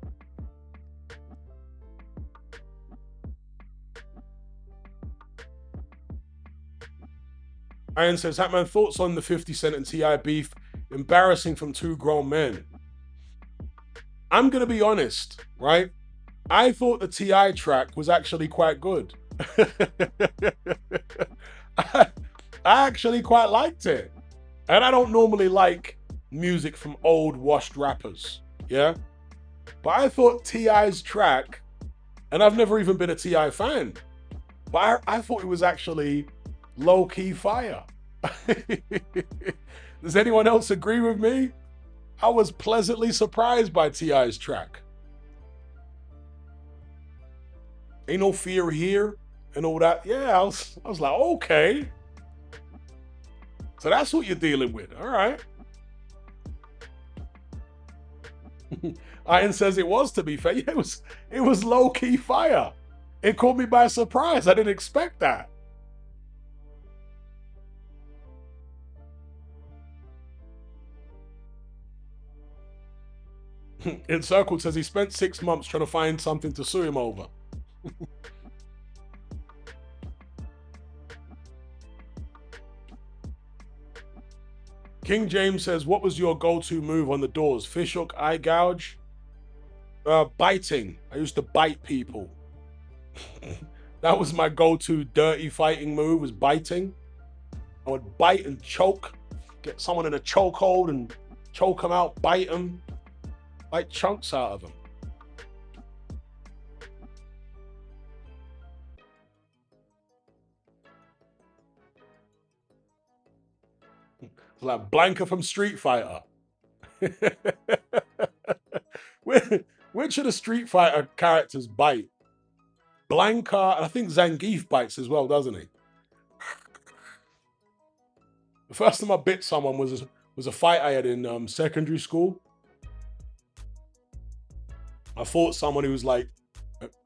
Iron says, Hatman, thoughts on the 50 Cent and T.I. beef? Embarrassing from two grown men. I'm going to be honest, right? I thought the T.I. track was actually quite good. I actually quite liked it. And I don't normally like music from old washed rappers, yeah? But I thought T.I.'s track, and I've never even been a T.I. fan, but I thought it was actually low-key fire. Does anyone else agree with me? I was pleasantly surprised by T.I.'s track. Ain't no fear here and all that. Yeah, I was like, okay. So that's what you're dealing with. All right. Iron says it was, to be fair. Yeah, it was low-key fire. It caught me by surprise. I didn't expect that. Encircled says he spent 6 months trying to find something to sue him over. King James says, what was your go-to move on the doors? Fishhook, eye gouge? Biting. I used to bite people. That was my go-to dirty fighting move, was biting. I would bite and choke. Get someone in a chokehold and choke them out, bite them. Bite chunks out of them. Like Blanca from Street Fighter. Which of the Street Fighter characters bite? Blanca, and I think Zangief bites as well, doesn't he? The first time I bit someone was a fight I had in secondary school. I fought someone who was like,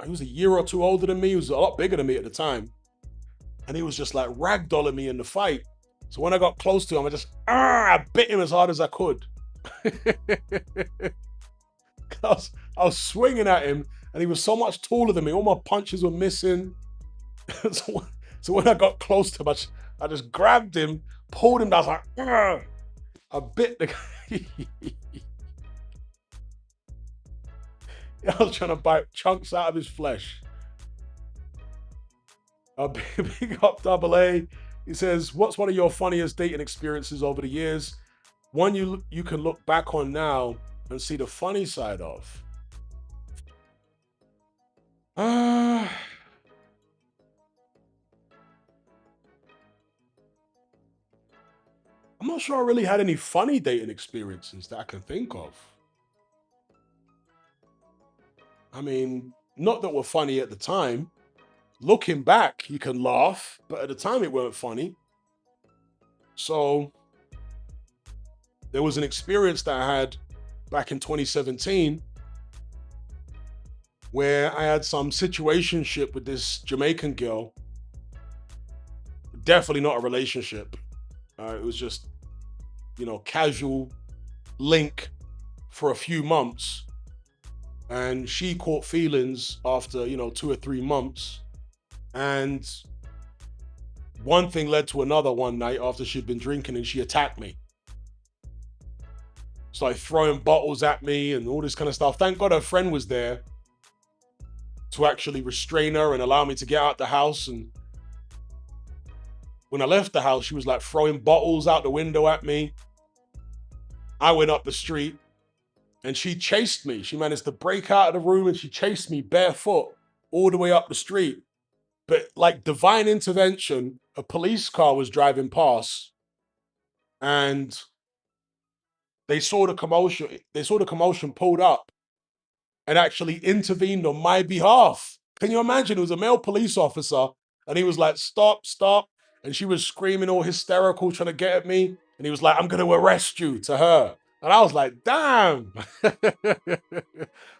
he was a year or two older than me. He was a lot bigger than me at the time. And he was just like ragdolling me in the fight. So when I got close to him, I bit him as hard as I could. I was swinging at him, and he was so much taller than me. All my punches were missing. So when I got close to him, I just grabbed him, pulled him down. I was like, argh! I bit the guy. I was trying to bite chunks out of his flesh. Big up Double A. He says, what's one of your funniest dating experiences over the years? One you can look back on now and see the funny side of. I'm not sure I really had any funny dating experiences that I can think of. I mean, not that were funny at the time. Looking back, you can laugh, but at the time it weren't funny. So there was an experience that I had back in 2017 where I had some situationship with this Jamaican girl. Definitely not a relationship. It was just, casual link for a few months. And she caught feelings after, 2 or 3 months. And one thing led to another one night after she'd been drinking, and she attacked me. Started throwing bottles at me and all this kind of stuff. Thank God her friend was there to actually restrain her and allow me to get out the house. And when I left the house, she was like throwing bottles out the window at me. I went up the street and she chased me. She managed to break out of the room and she chased me barefoot all the way up the street. But like divine intervention, a police car was driving past and they saw the commotion, pulled up and actually intervened on my behalf. Can you imagine? It was a male police officer and he was like, stop, stop. And she was screaming all hysterical, trying to get at me. And he was like, I'm going to arrest you, to her. And I was like, damn.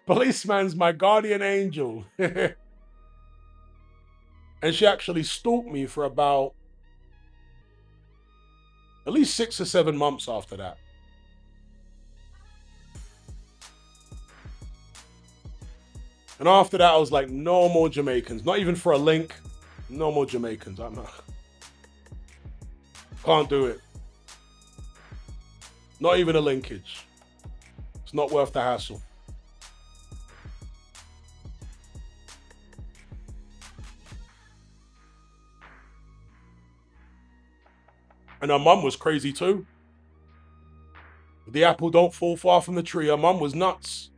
Policeman's my guardian angel. And she actually stalked me for about at least 6 or 7 months after that. And after that, I was like, no more Jamaicans. Not even for a link. No more Jamaicans. I'm not. Can't do it. Not even a linkage. It's not worth the hassle. And her mum was crazy too. The apple don't fall far from the tree. Her mum was nuts.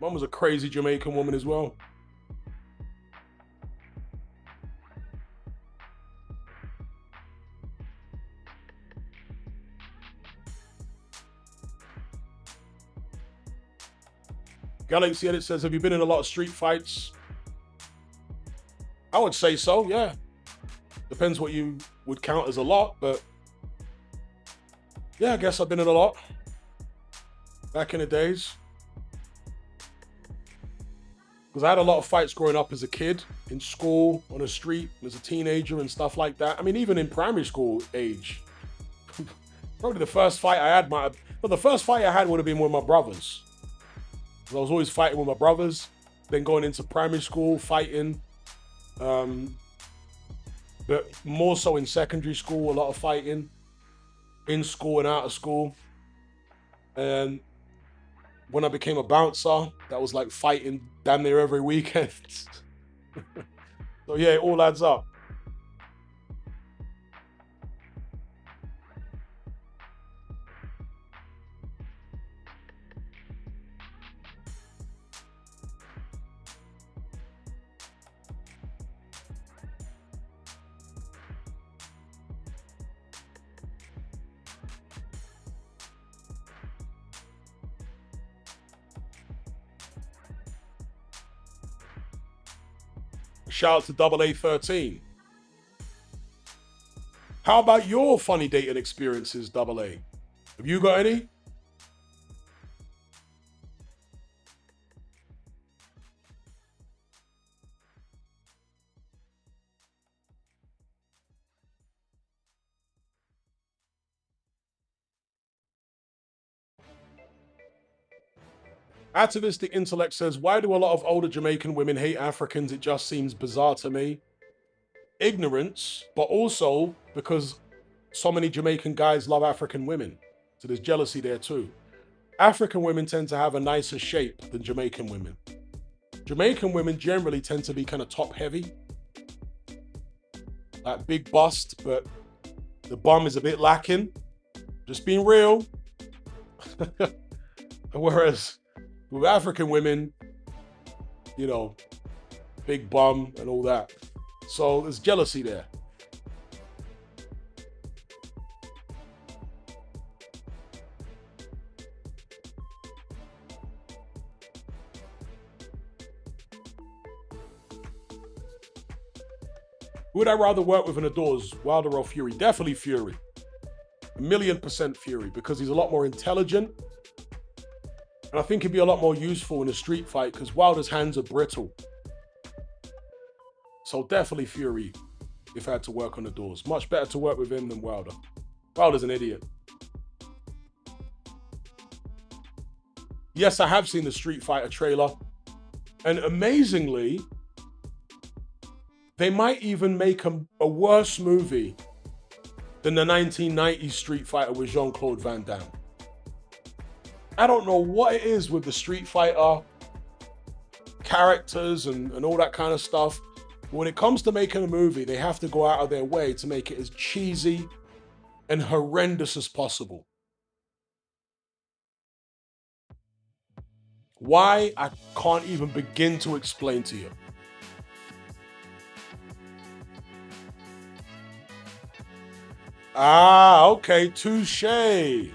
Mum was a crazy Jamaican woman as well. Galaxy Edit says, have you been in a lot of street fights? I would say so, yeah. Depends what you would count as a lot, but yeah, I guess I've been in a lot. Back in the days. Because I had a lot of fights growing up as a kid, in school, on the street, as a teenager and stuff like that. I mean, even in primary school age. Probably the first fight I had the first fight I had would have been with my brothers. I was always fighting with my brothers, then going into primary school, fighting. But more so in secondary school, a lot of fighting. In school and out of school. And when I became a bouncer, that was like fighting damn near every weekend. So yeah, it all adds up. Shout out to Double A13. How about your funny dating experiences, Double A? Have you got any? Atavistic Intellect says, why do a lot of older Jamaican women hate Africans? It just seems bizarre to me. Ignorance, but also because so many Jamaican guys love African women. So there's jealousy there too. African women tend to have a nicer shape than Jamaican women. Jamaican women generally tend to be kind of top heavy. Like big bust, but the bum is a bit lacking. Just being real. Whereas with African women, you know, big bum and all that. So there's jealousy there. Who would I rather work with in the doors, Wilder or Fury? Definitely Fury. 1,000,000% Fury, because he's a lot more intelligent. And I think he'd be a lot more useful in a street fight because Wilder's hands are brittle. So definitely Fury if I had to work on the doors. Much better to work with him than Wilder. Wilder's an idiot. Yes, I have seen the Street Fighter trailer. And amazingly, they might even make a worse movie than the 1990s Street Fighter with Jean-Claude Van Damme. I don't know what it is with the Street Fighter characters and all that kind of stuff. When it comes to making a movie, they have to go out of their way to make it as cheesy and horrendous as possible. Why? I can't even begin to explain to you. Ah, okay, touche.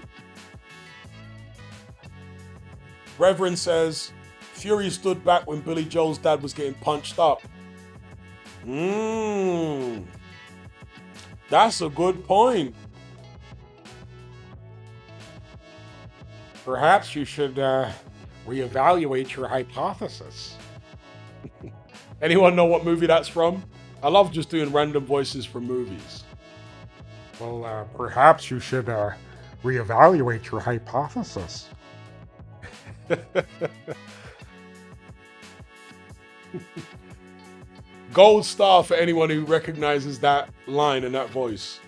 Reverend says, Fury stood back when Billy Joel's dad was getting punched up. That's a good point. Perhaps you should reevaluate your hypothesis. Anyone know what movie that's from? I love just doing random voices from movies. Well, perhaps you should reevaluate your hypothesis. Gold star for anyone who recognizes that line and that voice.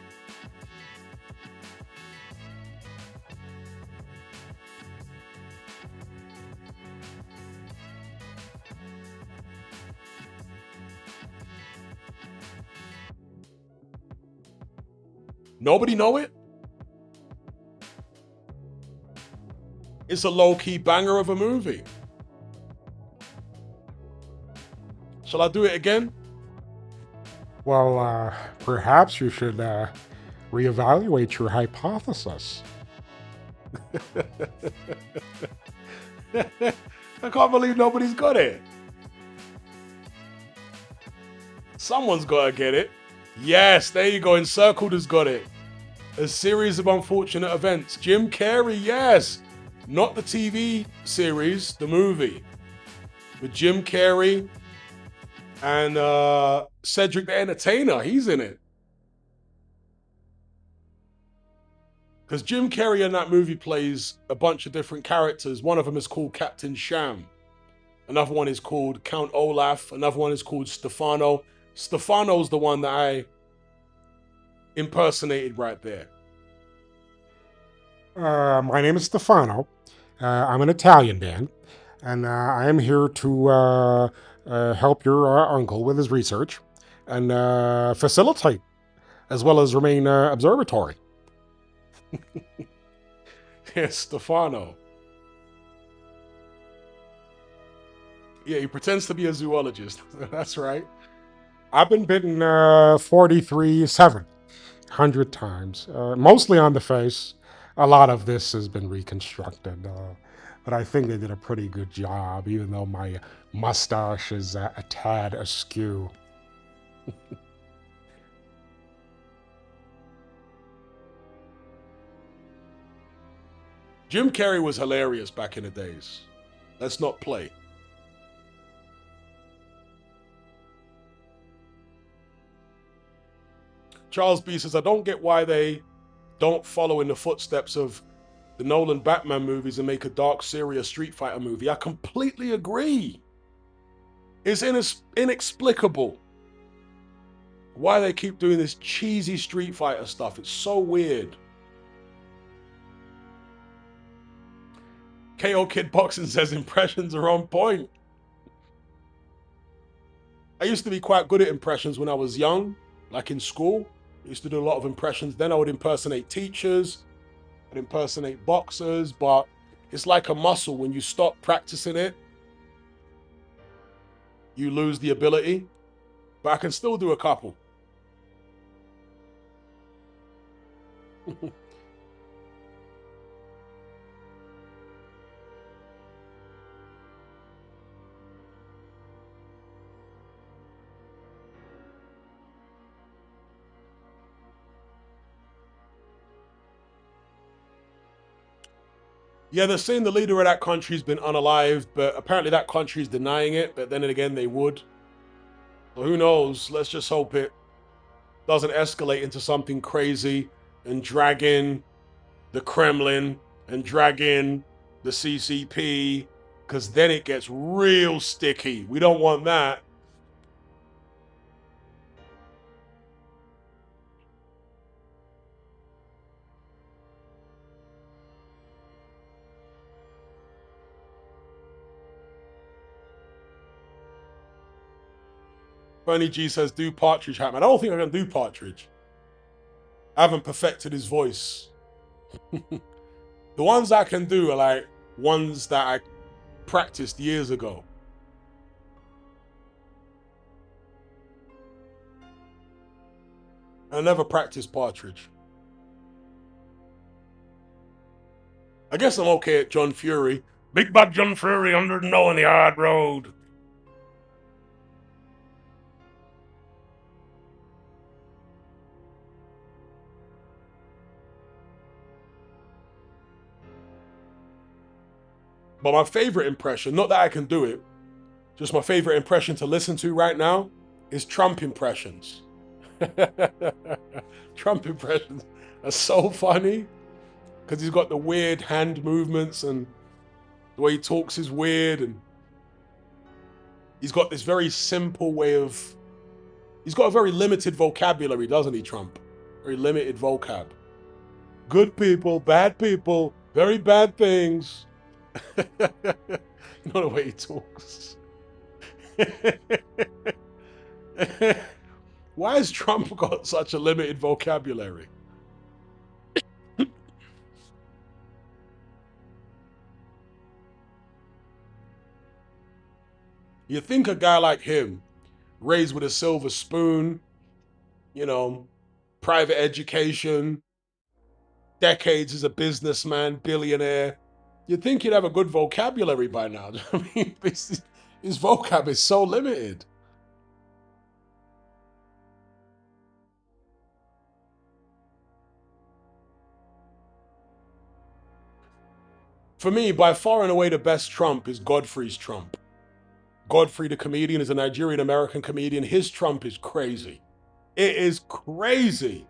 Nobody know it? It's a low-key banger of a movie. Shall I do it again? Well, perhaps you should reevaluate your hypothesis. I can't believe nobody's got it. Someone's got to get it. Yes, there you go. Encircled has got it. A series of unfortunate events. Jim Carrey, yes. Not the TV series, the movie. With Jim Carrey and Cedric the Entertainer. He's in it. Because Jim Carrey in that movie plays a bunch of different characters. One of them is called Captain Sham. Another one is called Count Olaf. Another one is called Stefano. Stefano's the one that I impersonated right there. My name is Stefano. I'm an Italian man, and I am here to help your uncle with his research and facilitate, as well as remain observatory. Yes, Stefano. Yeah, he pretends to be a zoologist. That's right. I've been bitten 43,700 times, mostly on the face. A lot of this has been reconstructed, but I think they did a pretty good job, even though my mustache is a tad askew. Jim Carrey was hilarious back in the days. Let's not play. Charles B says, I don't get why they don't follow in the footsteps of the Nolan Batman movies and make a dark, serious Street Fighter movie. I completely agree. It's inexplicable why they keep doing this cheesy Street Fighter stuff. It's so weird. KO Kid Boxing says impressions are on point. I used to be quite good at impressions when I was young, like in school. I used to do a lot of impressions. Then I would impersonate teachers, I'd impersonate boxers, but it's like a muscle. When you stop practicing it, you lose the ability. But I can still do a couple. Yeah, they're saying the leader of that country's been unalived, but apparently that country's denying it, but then again, they would. So who knows? Let's just hope it doesn't escalate into something crazy and drag in the Kremlin and drag in the CCP, because then it gets real sticky. We don't want that. Bernie G says, do Partridge, Hatman. I don't think I can do Partridge. I haven't perfected his voice. The ones I can do are like ones that I practiced years ago. I never practiced Partridge. I guess I'm okay at John Fury. Big bad John Fury, 100 on the hard road. But my favorite impression, not that I can do it, just my favorite impression to listen to right now is Trump impressions. Trump impressions are so funny because he's got the weird hand movements and the way he talks is weird, and he's got this very simple way of. He's got a very limited vocabulary, doesn't he, Trump? Very limited vocab. Good people, bad people, very bad things. You know the way he talks. Why has Trump got such a limited vocabulary? You think a guy like him raised with a silver spoon, you know, private education, decades as a businessman, billionaire. You'd think he'd have a good vocabulary by now. I mean, his vocab is so limited. For me, by far and away, the best Trump is Godfrey's Trump. Godfrey, the comedian, is a Nigerian American comedian. His Trump is crazy. It is crazy.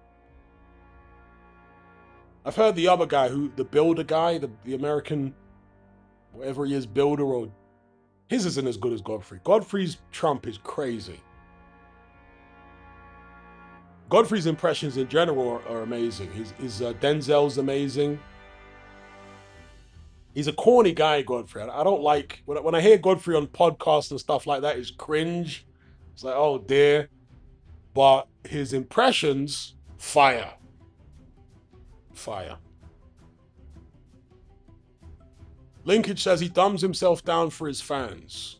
I've heard the other guy, the builder guy, the American, whatever he is, builder, or his isn't as good as Godfrey. Godfrey's Trump is crazy. Godfrey's impressions in general are amazing. His Denzel's amazing. He's a corny guy, Godfrey. I don't like, when I hear Godfrey on podcasts and stuff like that, it's cringe. It's like, oh dear. But his impressions, fire. Fire. Linkage says he dumbs himself down for his fans.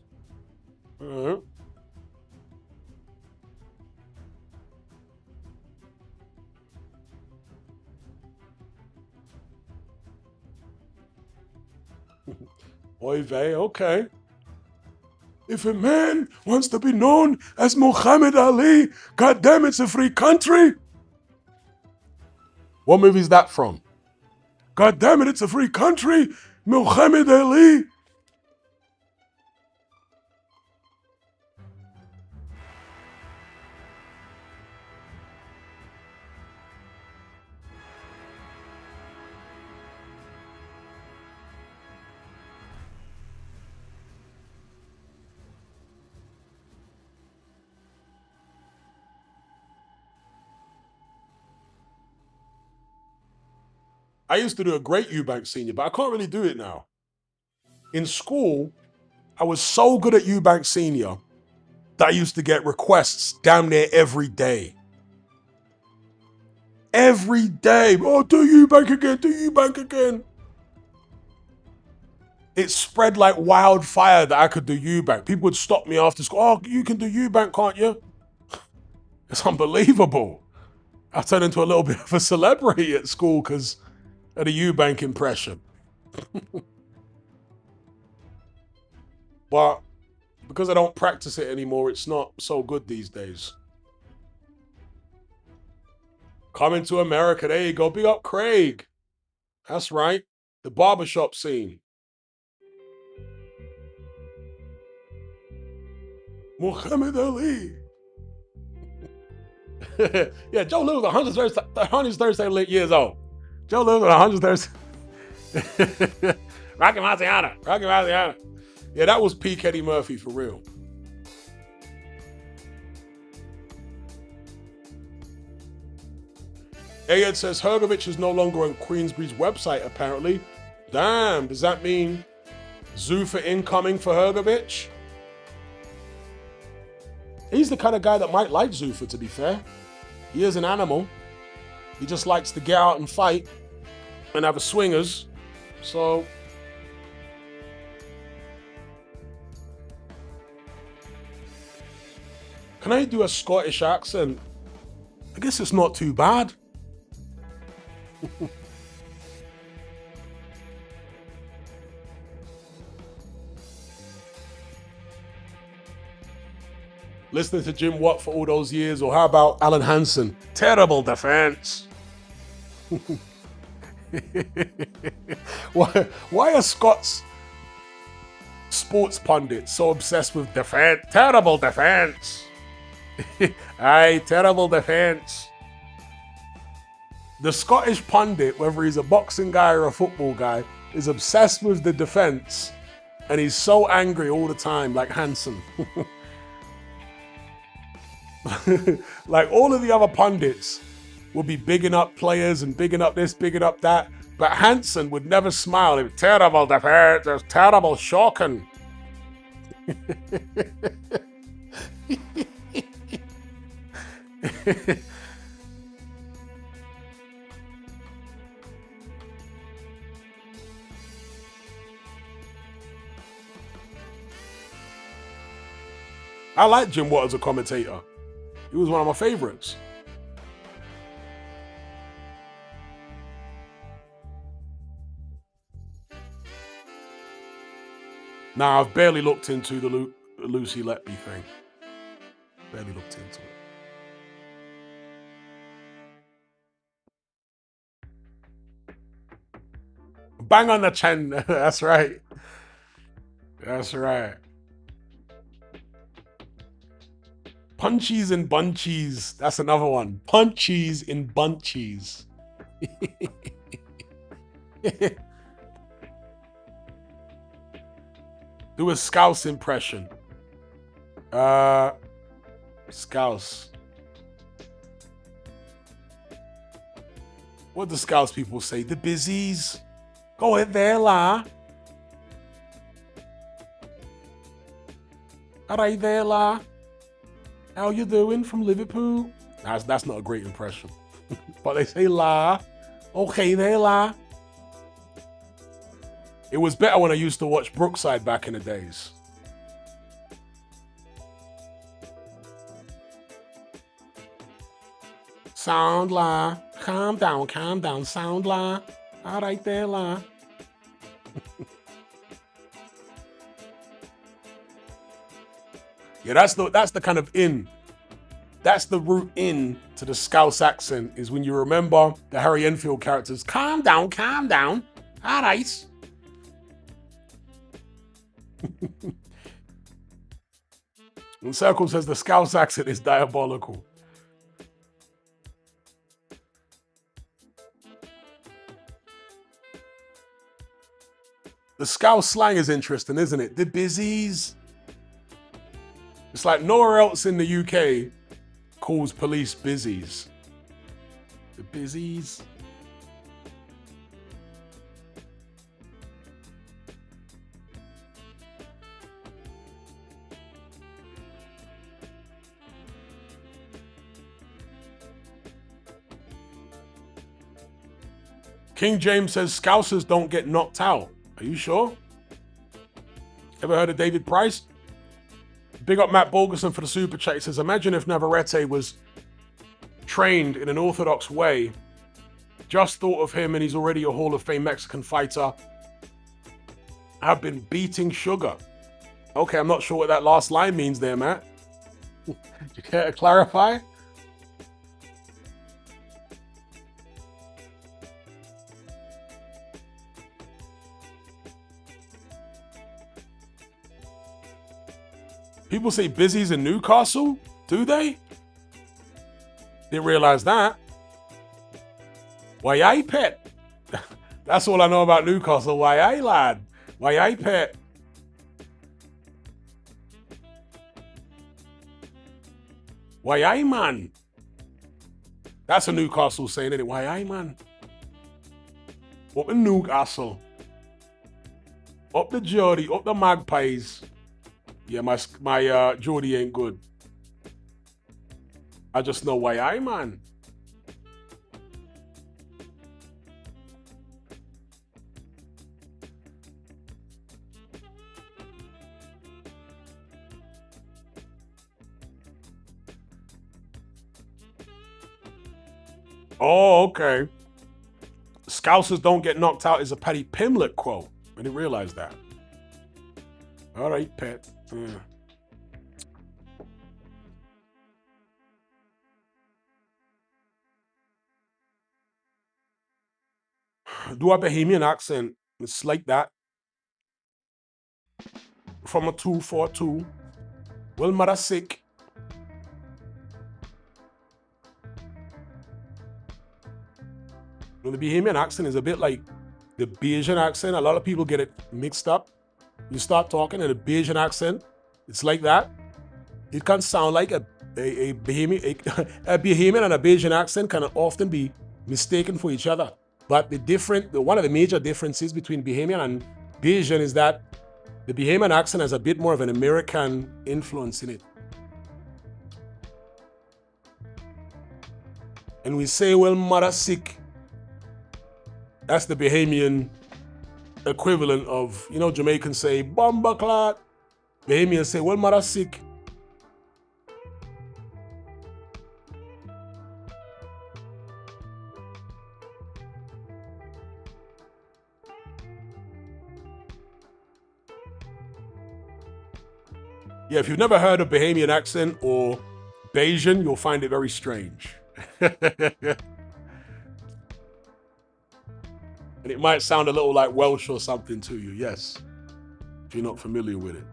Oy vey, okay. If a man wants to be known as Muhammad Ali, goddamn, it's a free country. What movie is that from? God damn it, it's a free country. Muhammad Ali. I used to do a great Eubank Senior, but I can't really do it now. In school, I was so good at Eubank Senior that I used to get requests damn near every day. Every day. Oh, do Eubank again, do Eubank again. It spread like wildfire that I could do Eubank. People would stop me after school. Oh, you can do Eubank, can't you? It's unbelievable. I turned into a little bit of a celebrity at school because of the Eubank impression. But because I don't practice it anymore, it's not so good these days. Coming to America, there you go. Big up Craig. That's right. The barbershop scene. Muhammad Ali. Yeah, Joe Louis was 130 years old. Joe Louis was 130. Rocky Marciano. Yeah, that was peak Eddie Murphy for real. Ayed says Hergovich is no longer on Queensbury's website, apparently. Damn, does that mean Zuffa incoming for Hergovich? He's the kind of guy that might like Zuffa, to be fair. He is an animal. He just likes to get out and fight and have a swingers. So, can I do a Scottish accent? I guess it's not too bad. Listening to Jim Watt for all those years, or how about Alan Hansen? Terrible defense. Why are Scots sports pundits so obsessed with defense? Terrible defense. Aye, terrible defense. The Scottish pundit, whether he's a boxing guy or a football guy, is obsessed with the defense, and he's so angry all the time, like Hansen. Like all of the other pundits would be bigging up players and bigging up this, bigging up that, but Hansen would never smile. It was terrible defense, it was terrible, shocking. I like Jim Watt as a commentator. He was one of my favorites. Now, I've barely looked into the Lucy Letby thing. Barely looked into it. Bang on the chin. That's right. That's right. Punchies and bunchies. That's another one. Punchies and bunchies. Do a Scouse impression. Scouse. What do Scouse people say? The busies. Go ahead there, la. Alright there, la. How you doing from Liverpool? That's not a great impression. But they say la. Okay there, la. It was better when I used to watch Brookside back in the days. Sound la. Calm down, sound la. All right there, la. Yeah, that's the kind of in. That's the route in to the Scouse accent, is when you remember the Harry Enfield characters. Calm down. All right. And Circle says the Scouse accent is diabolical. The Scouse slang is interesting, isn't it? The busies. It's like nowhere else in the UK calls police busies. The busies. King James says Scousers don't get knocked out. Are you sure? Ever heard of David Price? Big up Matt Borgerson for the super chat. He says, imagine if Navarrete was trained in an orthodox way. Just thought of him and he's already a Hall of Fame Mexican fighter. I've been beating sugar. Okay, I'm not sure what that last line means there, Matt. You care to clarify? People say busies in Newcastle? Do they? Didn't realize that. Why aye, pet? That's all I know about Newcastle. Why aye, lad? Why aye, pet? Why aye, man? That's a Newcastle saying, isn't it? Why aye, man? Up in Newcastle. Up the Geordie, up the Magpies. Yeah, my Geordie ain't good. I just know why I, man. Oh, okay. Scousers don't get knocked out is a Paddy Pimlet quote. I didn't realize that. All right, pet. Yeah. Do a Bahamian accent. It's like that. From a 242. Well, mother sick. Well, the Bahamian accent is a bit like the Bayesian accent. A lot of people get it mixed up. You start talking in a Bayesian accent, it's like that. It can sound like a Bahamian, a Bahamian and a Bayesian accent can often be mistaken for each other. But one of the major differences between Bahamian and Bayesian is that the Bahamian accent has a bit more of an American influence in it. And we say, well, mother sick. That's the Bahamian equivalent of, Jamaicans say, bomba clot. Bahamians say, well, mother sick. Yeah, if you've never heard a Bahamian accent or Bayesian, you'll find it very strange. And it might sound a little like Welsh or something to you, yes, if you're not familiar with it.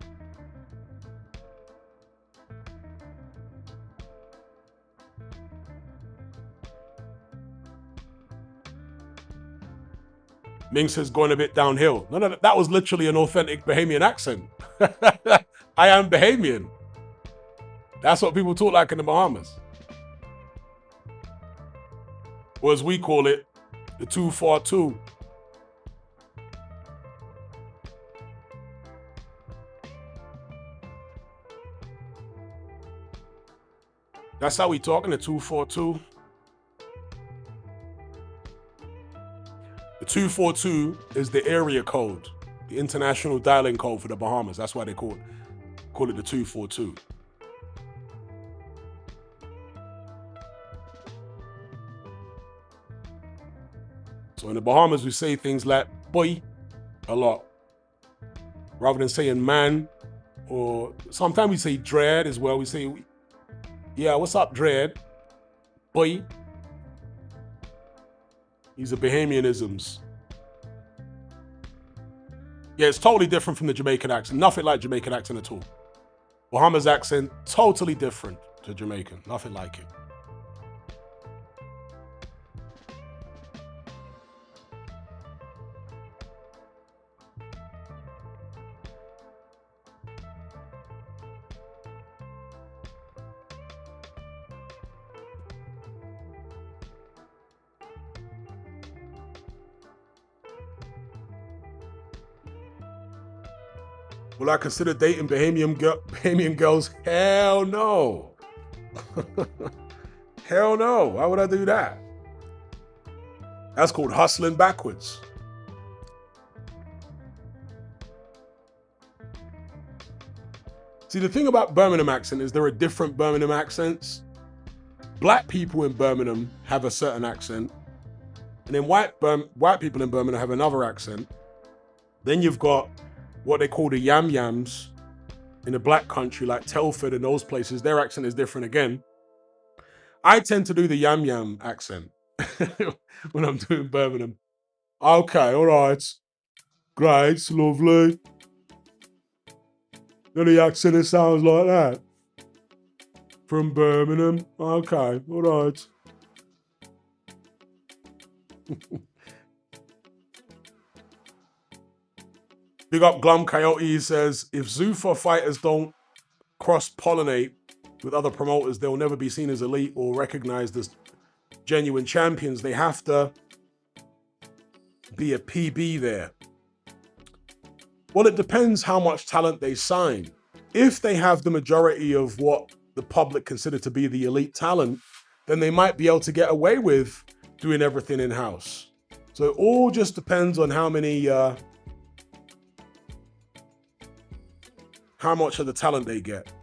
Ming says going a bit downhill. No, that was literally an authentic Bahamian accent. I am Bahamian. That's what people talk like in the Bahamas. Or as we call it, the 242. That's how we talk in the 242. The 242 is the area code, the international dialing code for the Bahamas. That's why they call it the 242. So in the Bahamas, we say things like boy a lot, rather than saying man, or sometimes we say dread as well. We say, yeah, what's up, dread? Boy. These are Bahamianisms. Yeah, it's totally different from the Jamaican accent. Nothing like Jamaican accent at all. Bahamas accent, totally different to Jamaican. Nothing like it. Will I consider dating Bahamian girls? Hell no. Hell no. Why would I do that? That's called hustling backwards. See, the thing about Birmingham accent is there are different Birmingham accents. Black people in Birmingham have a certain accent, and then white people in Birmingham have another accent. Then you've got what they call the yam yams in the black country, like Telford and those places. Their accent is different again. I tend to do the yam yam accent when I'm doing Birmingham. Okay, all right. Great, lovely. Any accent that sounds like that? From Birmingham? Okay, all right. Big up Glum Coyote. He says, if Zuffa fighters don't cross-pollinate with other promoters, they'll never be seen as elite or recognized as genuine champions. They have to be a PB there. Well, it depends how much talent they sign. If they have the majority of what the public consider to be the elite talent, then they might be able to get away with doing everything in-house. So it all just depends on how much of the talent they get.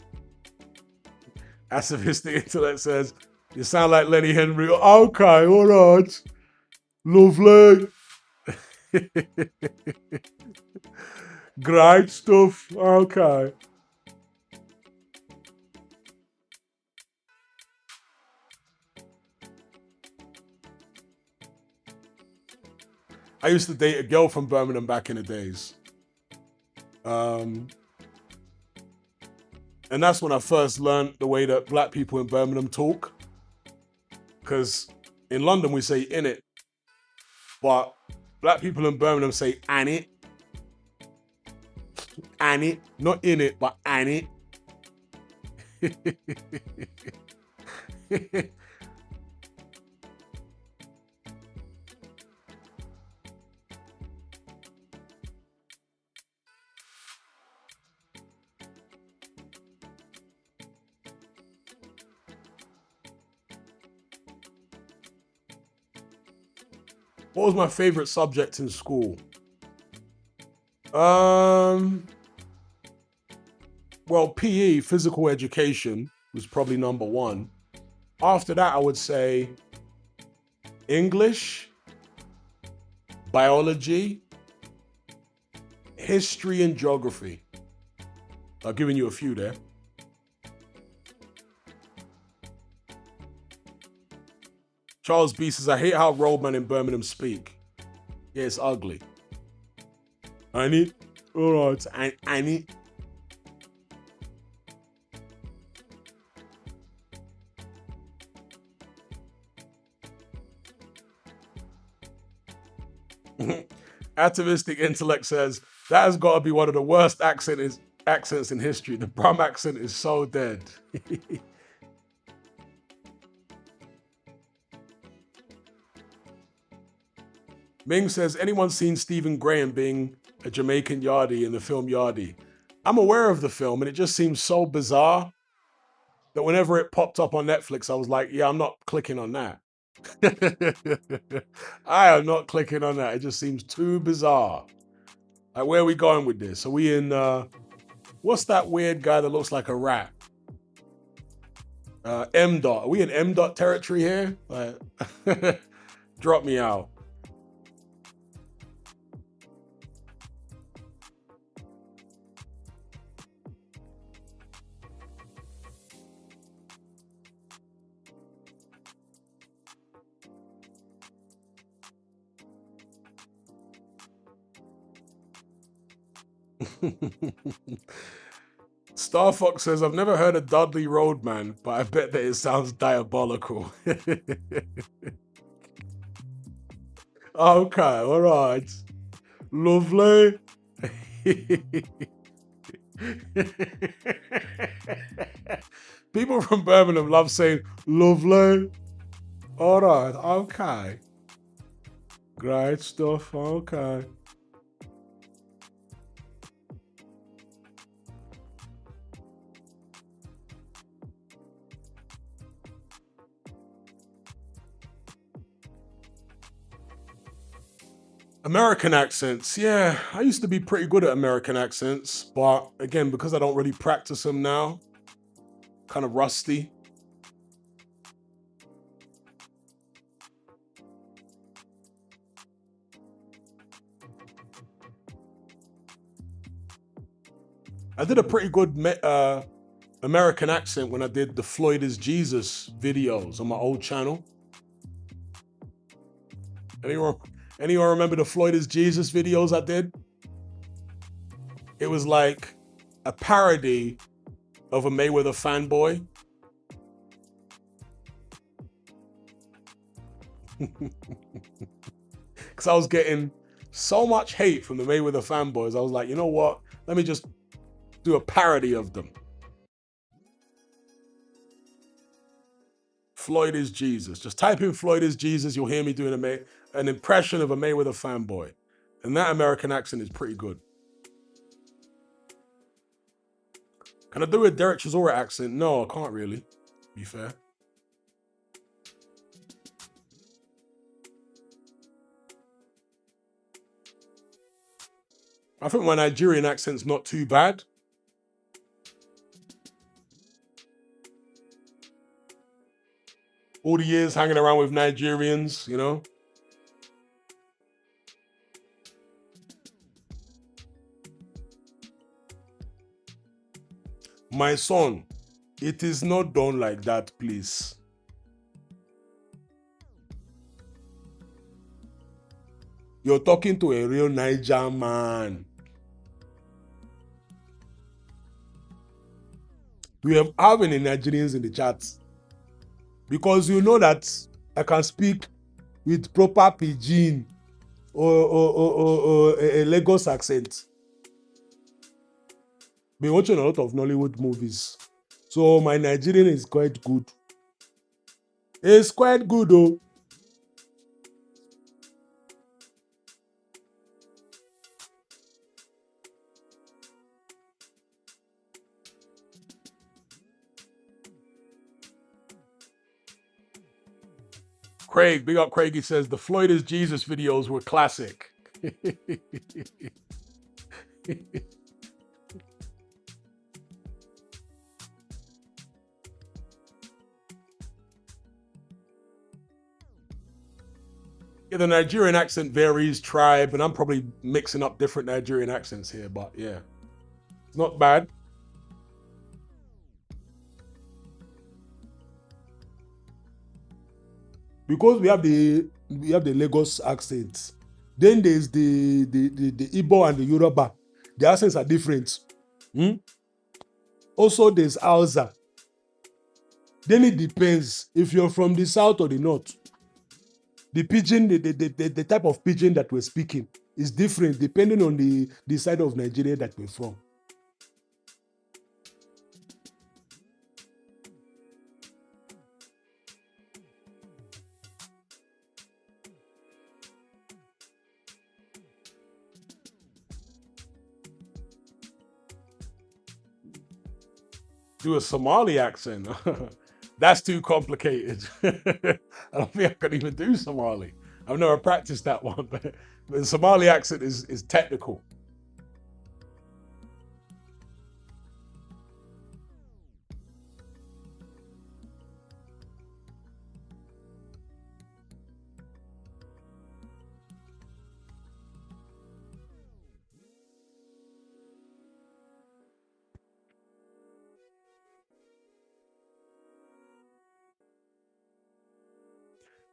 Activistic Intellect says, you sound like Lenny Henry. Okay, all right. Lovely. Great stuff. Okay. I used to date a girl from Birmingham back in the days. And that's when I first learned the way that black people in Birmingham talk. Because in London we say in it, but black people in Birmingham say an it. An it. Not in it, but an it. What was my favorite subject in school? Well, PE, physical education, was probably number one. After that, I would say English, biology, history, and geography. I've given you a few there. Charles B says, I hate how roadmen in Birmingham speak. Yeah, it's ugly. I need. All right, I need. Atavistic Intellect says, that has got to be one of the worst accents in history. The Brum accent is so dead. Ming says, anyone seen Stephen Graham being a Jamaican yardie in the film Yardie? I'm aware of the film and it just seems so bizarre that whenever it popped up on Netflix, I was like, yeah, I'm not clicking on that. I am not clicking on that. It just seems too bizarre. Like, where are we going with this? Are we in, what's that weird guy that looks like a rat? M dot. Are we in M dot territory here? Like, drop me out. Star Fox says, I've never heard of Dudley Roadman, but I bet that it sounds diabolical. Okay, all right. Lovely. People from Birmingham love saying, lovely. All right, okay. Great stuff, okay. American accents, yeah, I used to be pretty good at American accents, but again, because I don't really practice them now, kind of rusty. I did a pretty good American accent when I did the Floyd is Jesus videos on my old channel. Anyone remember the Floyd is Jesus videos I did? It was like a parody of a Mayweather fanboy. Because I was getting so much hate from the Mayweather fanboys. I was like, you know what? Let me just do a parody of them. Floyd is Jesus. Just type in Floyd is Jesus. You'll hear me doing an impression of a Mayweather fanboy. And that American accent is pretty good. Can I do a Derek Chisora accent? No, I can't really, to be fair. I think my Nigerian accent's not too bad. All the years hanging around with Nigerians, you know? My son, it is not done like that, please. You're talking to a real Niger man. We have how many Nigerians in the chat? Because you know that I can speak with proper pidgin or a Lagos accent. Been watching a lot of Nollywood movies, so my Nigerian is quite good. It's quite good though. Craig, big up Craig, he says the Floyd is Jesus videos were classic. Yeah, the Nigerian accent varies, tribe, and I'm probably mixing up different Nigerian accents here, but yeah, it's not bad. because we have the Lagos accents. Then there's the Igbo and the Yoruba. The accents are different. Also, there's Hausa. Then it depends if you're from the south or the north. The pidgin, the type of pidgin that we're speaking is different depending on the side of Nigeria that we're from. Do a Somali accent. That's too complicated. I don't think I can even do Somali. I've never practiced that one, but the Somali accent is technical.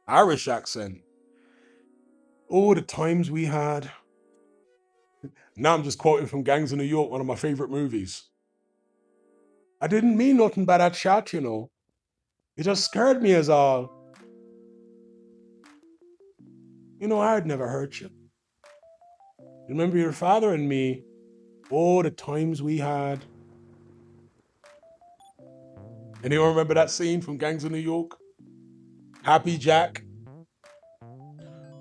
Irish accent. Oh, the times we had. Now I'm just quoting from Gangs of New York, one of my favorite movies. I didn't mean nothing by that shot, you know. It just scared me as all. You know, I'd never hurt you. Remember your father and me? Oh, the times we had. Anyone remember that scene from Gangs of New York? Happy Jack.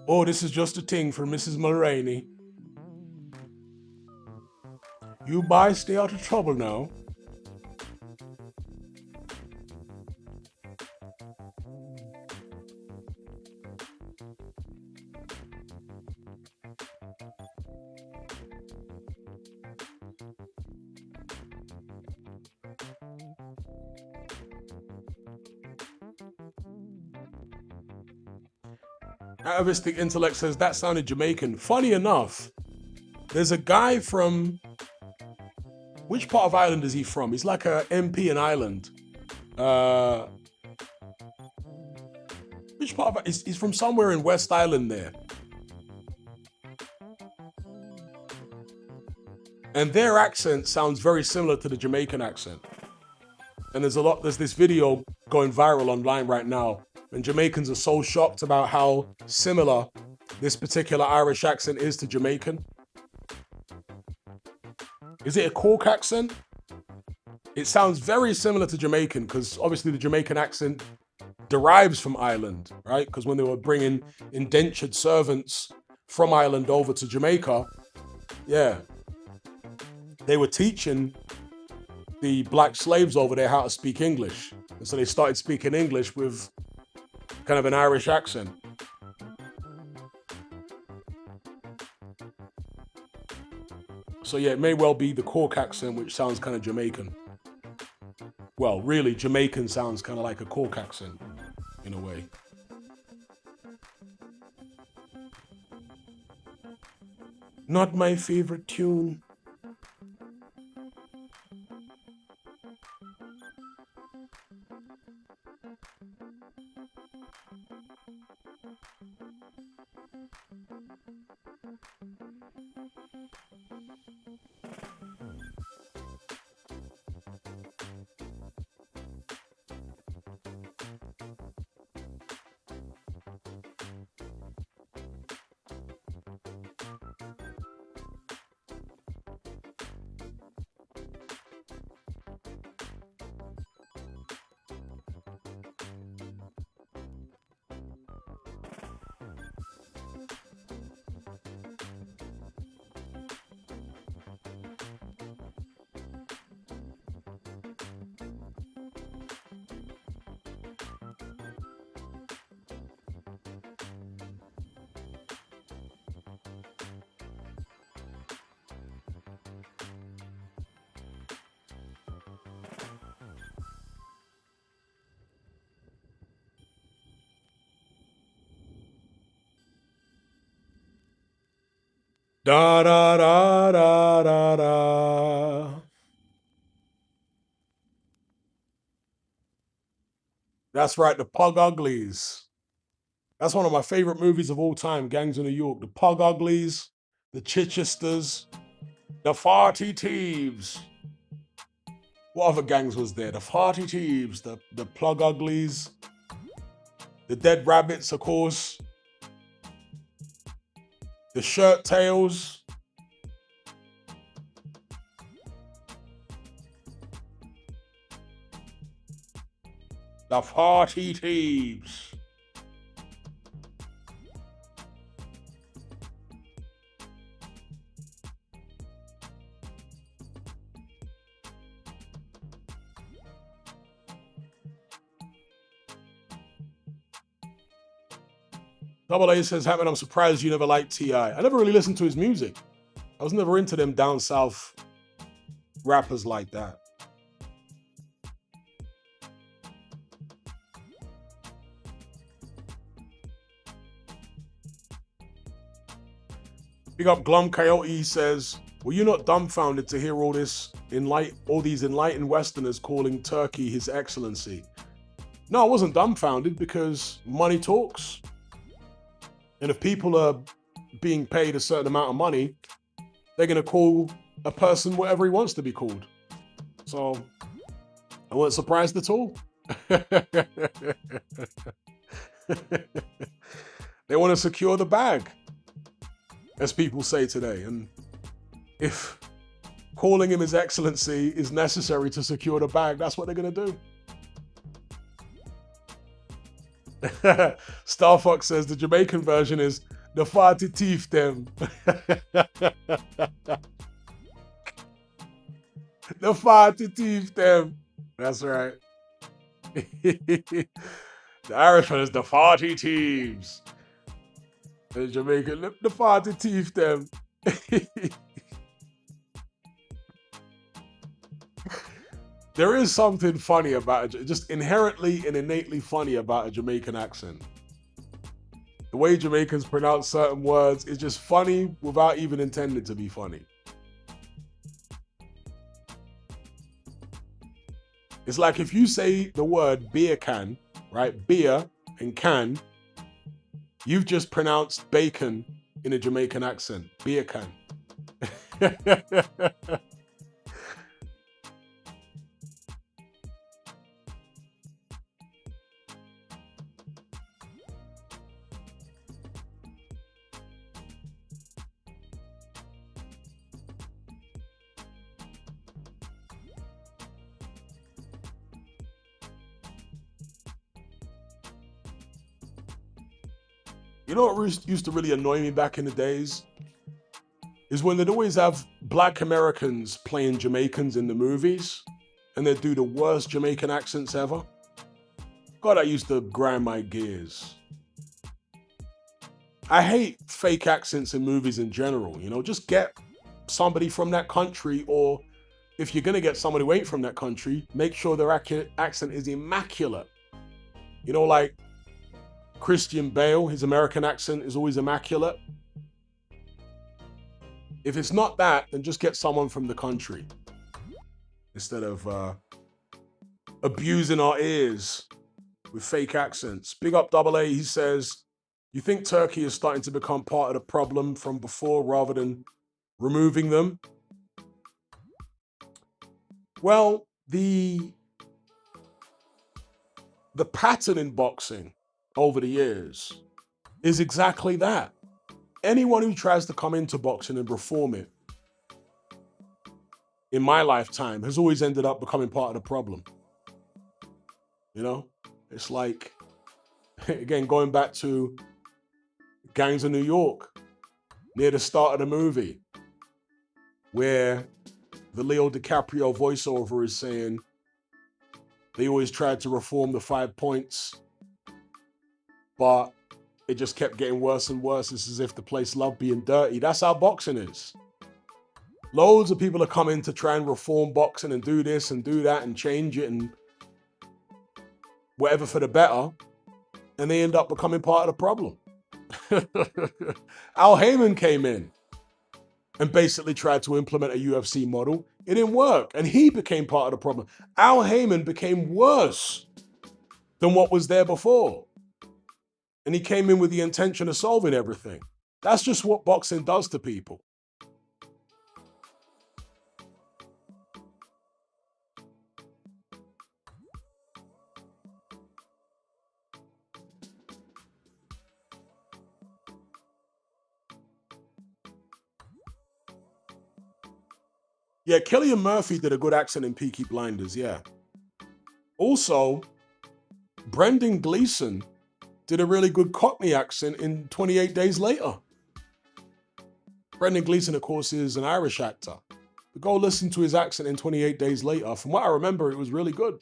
Oh, this is just a thing for Mrs. Mulroney. You boys stay out of trouble now. Atavistic Intellect says that sounded Jamaican. Funny enough, there's a guy from... Which part of Ireland is he from? He's like a MP in Ireland. Which part of... He's from somewhere in West Island there. And their accent sounds very similar to the Jamaican accent. And there's this video going viral online right now. And Jamaicans are so shocked about how similar this particular Irish accent is to Jamaican. Is it a Cork accent? It sounds very similar to Jamaican because obviously the Jamaican accent derives from Ireland, right? Because when they were bringing indentured servants from Ireland over to Jamaica, yeah, they were teaching the black slaves over there how to speak English. And so they started speaking English with kind of an Irish accent. So yeah, it may well be the Cork accent, which sounds kind of Jamaican. Well, really, Jamaican sounds kind of like a Cork accent, in a way. Not my favorite tune. Da da da da da da. That's right, the Pug Uglies. That's one of my favorite movies of all time, Gangs of New York. The Pug Uglies, the Chichesters, the Farty Thieves. What other gangs was there? The Farty Thieves, the Plug Uglies, the Dead Rabbits, of course, the Shirt Tails. The Farty Thieves. Double A says, Hatman, I'm surprised you never liked T.I. I never really listened to his music. I was never into them down south rappers like that. Big up Glum Coyote, he says, were you not dumbfounded to hear all these enlightened Westerners calling Turkey his excellency? No, I wasn't dumbfounded because money talks. And if people are being paid a certain amount of money, they're going to call a person whatever he wants to be called. So I wasn't surprised at all. They want to secure the bag, as people say today. And if calling him his excellency is necessary to secure the bag, that's what they're going to do. Star Fox says the Jamaican version is the Farty Teeth them. The Farty Teeth them. That's right. The Irish one is the Farty Thieves. The Jamaican, the Farty Teeth them. There is something funny about it, just inherently and innately funny about a Jamaican accent. The way Jamaicans pronounce certain words is just funny without even intending to be funny. It's like if you say the word beer can, right? Beer and can, you've just pronounced bacon in a Jamaican accent. Beer can. You know what used to really annoy me back in the days? Is when they'd always have black Americans playing Jamaicans in the movies, and they'd do the worst Jamaican accents ever. God, that used to grind my gears. I hate fake accents in movies in general, you know? Just get somebody from that country, or if you're gonna get somebody who ain't from that country, make sure their accent is immaculate. You know, like Christian Bale, his American accent is always immaculate. If it's not that, then just get someone from the country instead of abusing our ears with fake accents. Big up Double A, he says, you think Turkey is starting to become part of the problem from before rather than removing them? Well, the pattern in boxing over the years is exactly that. Anyone who tries to come into boxing and reform it in my lifetime has always ended up becoming part of the problem. You know, it's like, again, going back to Gangs of New York, near the start of the movie, where the Leo DiCaprio voiceover is saying they always tried to reform the 5 points, but it just kept getting worse and worse. It's as if the place loved being dirty. That's how boxing is. Loads of people are coming to try and reform boxing and do this and do that and change it and whatever for the better, and they end up becoming part of the problem. Al Heyman came in and basically tried to implement a UFC model. It didn't work, and he became part of the problem. Al Heyman became worse than what was there before. And he came in with the intention of solving everything. That's just what boxing does to people. Yeah, Cillian Murphy did a good accent in Peaky Blinders, yeah. Also, Brendan Gleeson did a really good Cockney accent in 28 Days Later. Brendan Gleeson, of course, is an Irish actor. But go listen to his accent in 28 Days Later. From what I remember, it was really good.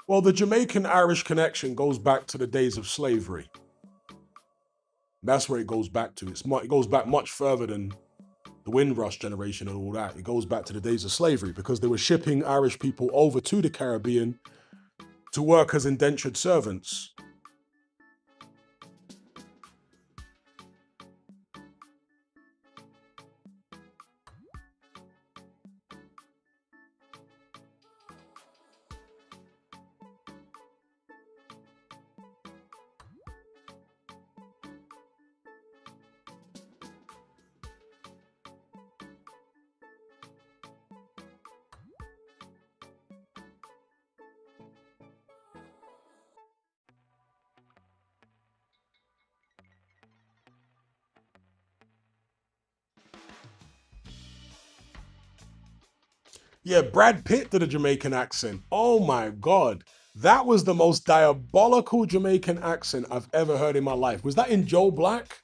Well, the Jamaican-Irish connection goes back to the days of slavery. That's where it goes back to. It goes back much further than the Windrush generation and all that. It goes back to the days of slavery because they were shipping Irish people over to the Caribbean to work as indentured servants. Yeah, Brad Pitt did a Jamaican accent. Oh my God. That was the most diabolical Jamaican accent I've ever heard in my life. Was that in Joe Black?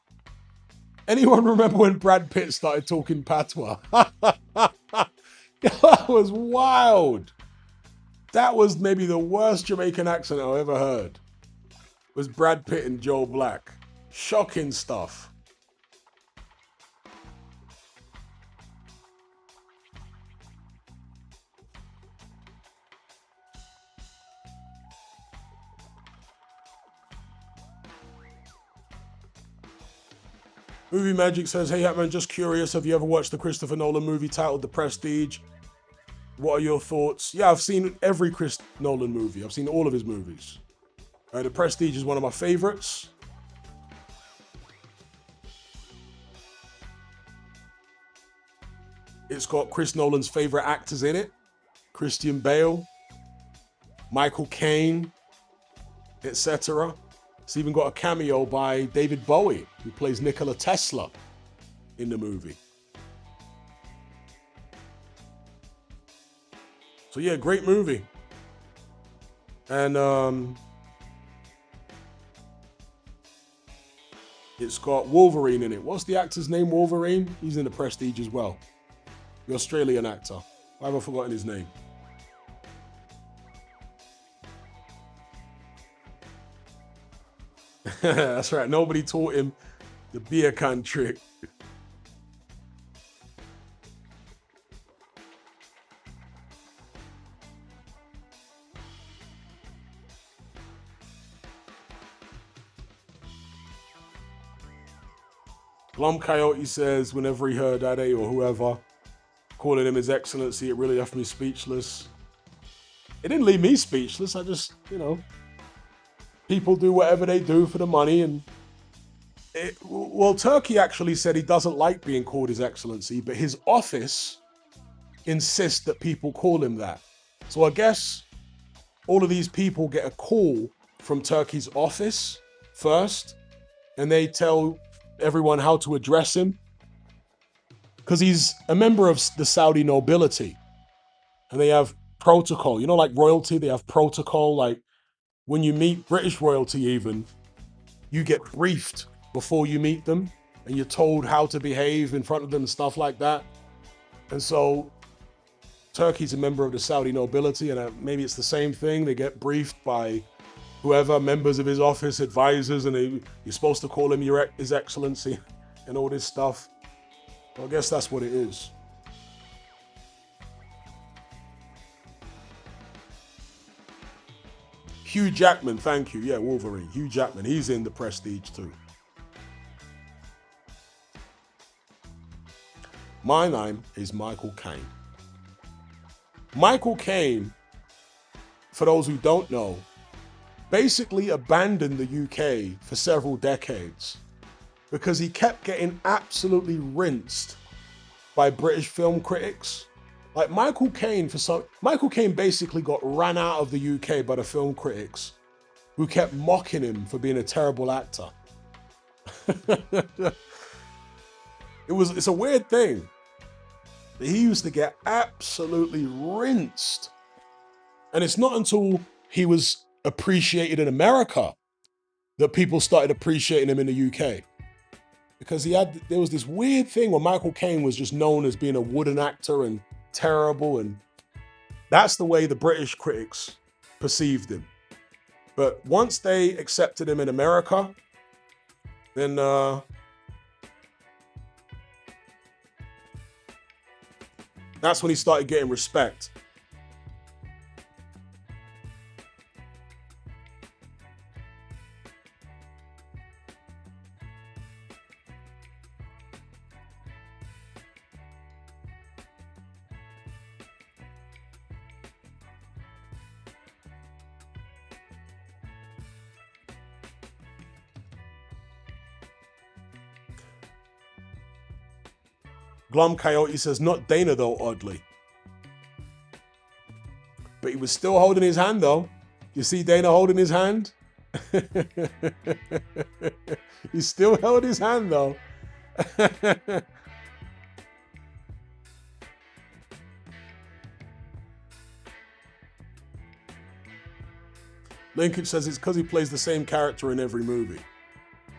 Anyone remember when Brad Pitt started talking patois? That was wild. That was maybe the worst Jamaican accent I've ever heard. Was Brad Pitt and Joe Black. Shocking stuff. Movie Magic says, hey Hatman, just curious, have you ever watched the Christopher Nolan movie titled The Prestige? What are your thoughts? Yeah, I've seen every Chris Nolan movie. I've seen all of his movies. The Prestige is one of my favorites. It's got Chris Nolan's favorite actors in it. Christian Bale, Michael Caine, etc. It's even got a cameo by David Bowie, who plays Nikola Tesla in the movie. So yeah, great movie. And it's got Wolverine in it. What's the actor's name, Wolverine? He's in The Prestige as well. The Australian actor. Why have I forgotten his name? That's right. Nobody taught him the beer can trick. Glum Coyote says, whenever he heard Ade or whoever calling him His Excellency, it really left me speechless. It didn't leave me speechless. I just, people do whatever they do for the money. And Turkey actually said he doesn't like being called His Excellency, but his office insists that people call him that. So I guess all of these people get a call from Turkey's office first, and they tell everyone how to address him. Because he's a member of the Saudi nobility, and they have protocol. Like royalty, they have protocol. Like when you meet British royalty even, you get briefed before you meet them. and you're told how to behave in front of them and stuff like that. And so Turkey's a member of the Saudi nobility, and maybe it's the same thing. They get briefed by whoever, members of his office, advisors, and you're supposed to call him His Excellency and all this stuff. Well, I guess that's what it is. Hugh Jackman, thank you. Yeah, Wolverine. Hugh Jackman, he's in The Prestige too. My name is Michael Caine. Michael Caine, for those who don't know, basically abandoned the UK for several decades because he kept getting absolutely rinsed by British film critics. Like Michael Caine basically got ran out of the UK by the film critics who kept mocking him for being a terrible actor. It's a weird thing. He used to get absolutely rinsed. And it's not until he was appreciated in America that people started appreciating him in the UK. Because there was this weird thing where Michael Caine was just known as being a wooden actor and terrible, and that's the way the British critics perceived him. But once they accepted him in America, then that's when he started getting respect. Glum Coyote says, not Dana though, oddly. But he was still holding his hand though. You see Dana holding his hand? He still held his hand though. Linkage says it's because he plays the same character in every movie.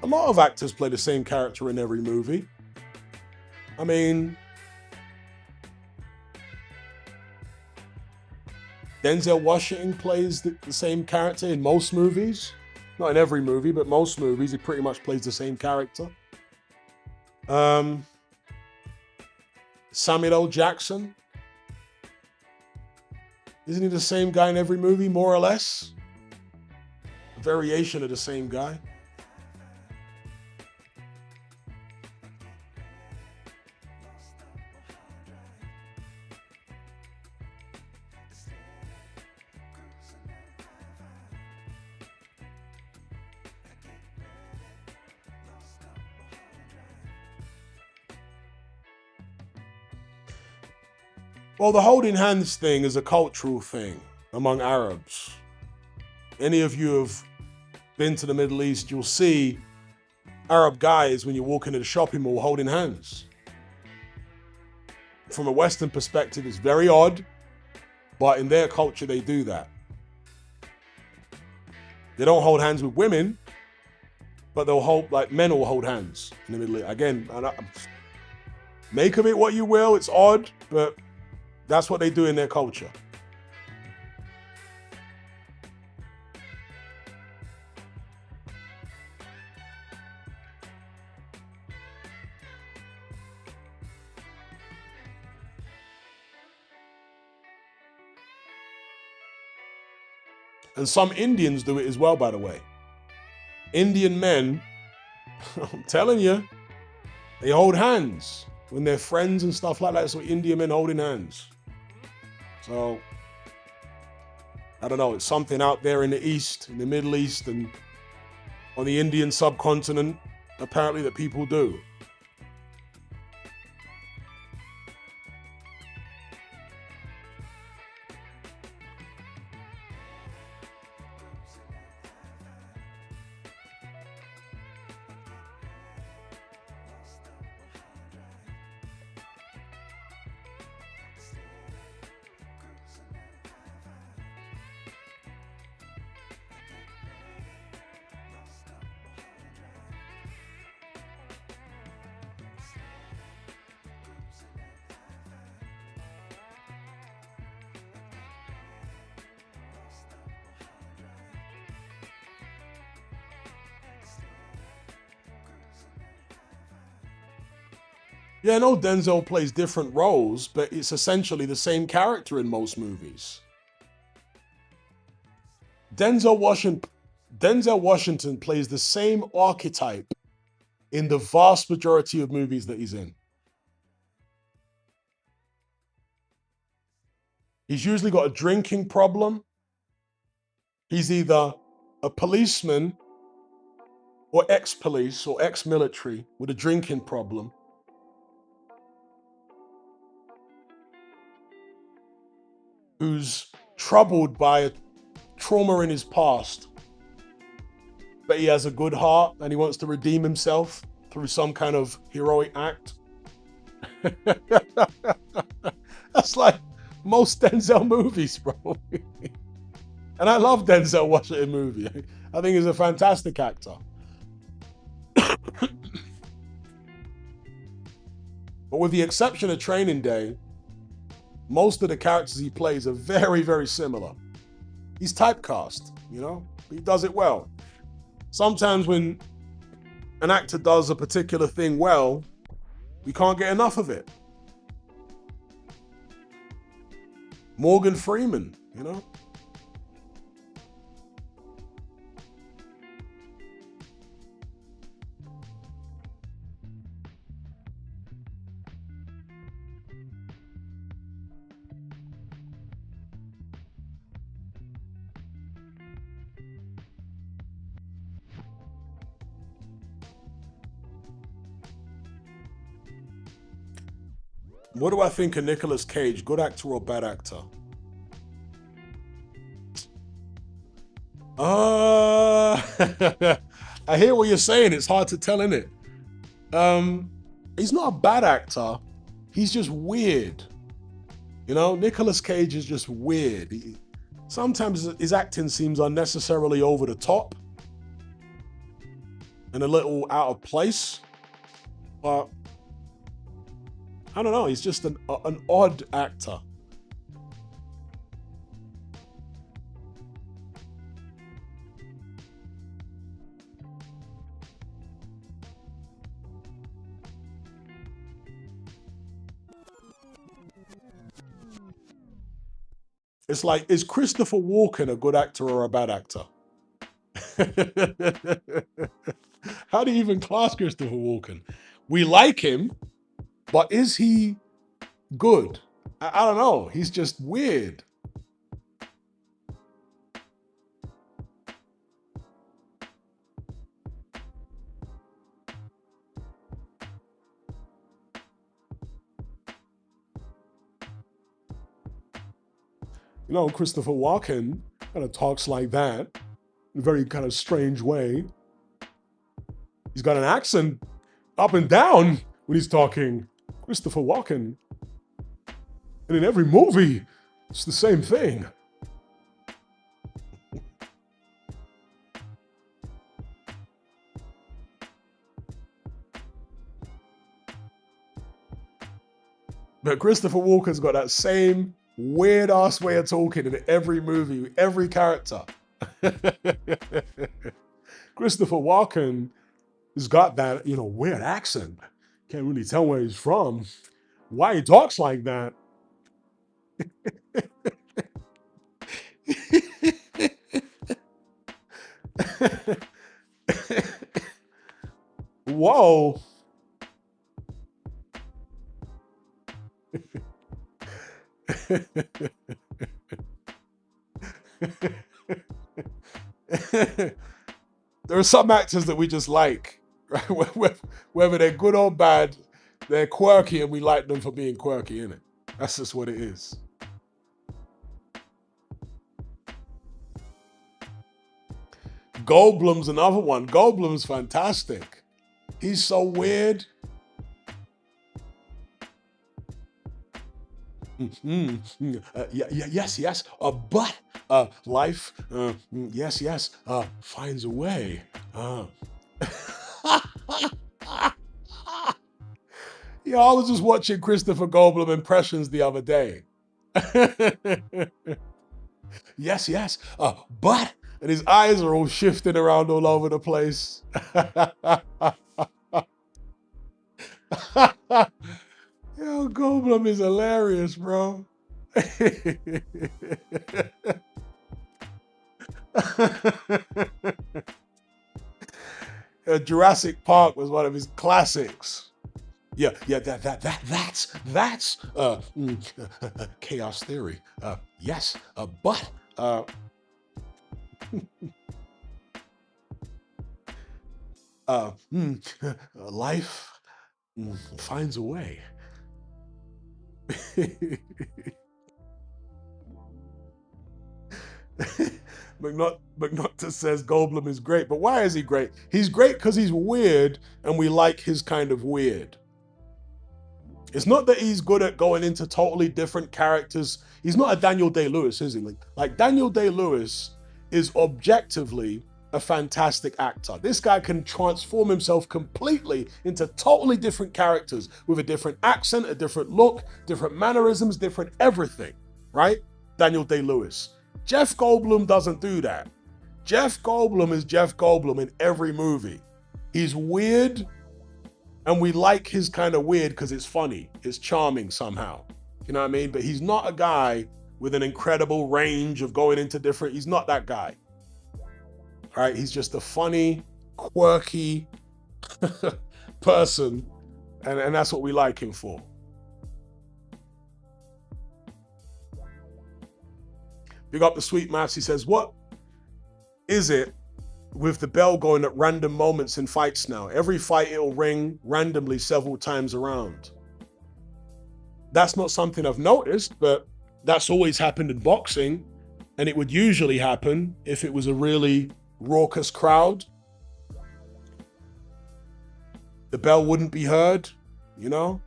A lot of actors play the same character in every movie. I mean, Denzel Washington plays the same character in most movies. Not in every movie, but most movies, he pretty much plays the same character. Samuel L. Jackson. Isn't he the same guy in every movie, more or less? A variation of the same guy. Well, the holding hands thing is a cultural thing among Arabs. Any of you have been to the Middle East, you'll see Arab guys when you walk into the shopping mall holding hands. From a Western perspective, it's very odd, but in their culture, they do that. They don't hold hands with women, but they'll hold, like men will hold hands in the Middle East. Again, make of it what you will, it's odd, but that's what they do in their culture. And some Indians do it as well, by the way. Indian men, I'm telling you, they hold hands when they're friends and stuff like that. So Indian men holding hands. So, I don't know, it's something out there in the East, in the Middle East, and on the Indian subcontinent, apparently, that people do. Yeah, I know Denzel plays different roles, but it's essentially the same character in most movies. Denzel Washington, Denzel Washington plays the same archetype in the vast majority of movies that he's in. He's usually got a drinking problem. He's either a policeman or ex-police or ex-military with a drinking problem. Who's troubled by a trauma in his past, but he has a good heart and he wants to redeem himself through some kind of heroic act. That's like most Denzel movies, bro. And I love Denzel Washington movie. I think he's a fantastic actor. But with the exception of Training Day, most of the characters he plays are very, very similar. He's typecast, you know? He does it well. Sometimes when an actor does a particular thing well, we can't get enough of it. Morgan Freeman, you know? What do I think of Nicolas Cage? Good actor or bad actor? I hear what you're saying. It's hard to tell, innit? He's not a bad actor. He's just weird. You know, Nicolas Cage is just weird. Sometimes his acting seems unnecessarily over the top and a little out of place. But I don't know. He's just an odd actor. It's like, is Christopher Walken a good actor or a bad actor? How do you even class Christopher Walken? We like him, but is he good? I don't know. He's just weird. You know, Christopher Walken kind of talks like that in a very kind of strange way. He's got an accent up and down when he's talking. Christopher Walken. And in every movie, it's the same thing. But Christopher Walken's got that same weird ass way of talking in every movie, every character. Christopher Walken has got that, you know, weird accent. Can't really tell where he's from. Why he talks like that. Whoa. There are some actors that we just like, right? Whether they're good or bad, they're quirky and we like them for being quirky, innit? That's just what it is. Goldblum's another one. Goldblum's fantastic. He's so weird. Yes. But life, yes, finds a way. Yeah, I was just watching Christopher Goldblum impressions the other day. Yes, but, and his eyes are all shifting around all over the place. Goldblum is hilarious, bro. Jurassic Park was one of his classics. Yeah, that's chaos theory. Yes, but life finds a way. McNocta says Goldblum is great, but why is he great? He's great because he's weird and we like his kind of weird. It's not that he's good at going into totally different characters. He's not a Daniel Day-Lewis, is he? Like Daniel Day-Lewis is objectively a fantastic actor. This guy can transform himself completely into totally different characters with a different accent, a different look, different mannerisms, different everything, right? Daniel Day-Lewis. Jeff Goldblum doesn't do that. Jeff Goldblum is Jeff Goldblum in every movie. He's weird, and we like his kind of weird because it's funny, it's charming somehow. You know what I mean? But he's not a guy with an incredible range of going into different, he's not that guy. All right, he's just a funny, quirky person, and that's what we like him for. Big up the Sweet Maths, he says, what is it with the bell going at random moments in fights now? Every fight it'll ring randomly several times around. That's not something I've noticed, but that's always happened in boxing, and it would usually happen if it was a really raucous crowd. The bell wouldn't be heard, you know?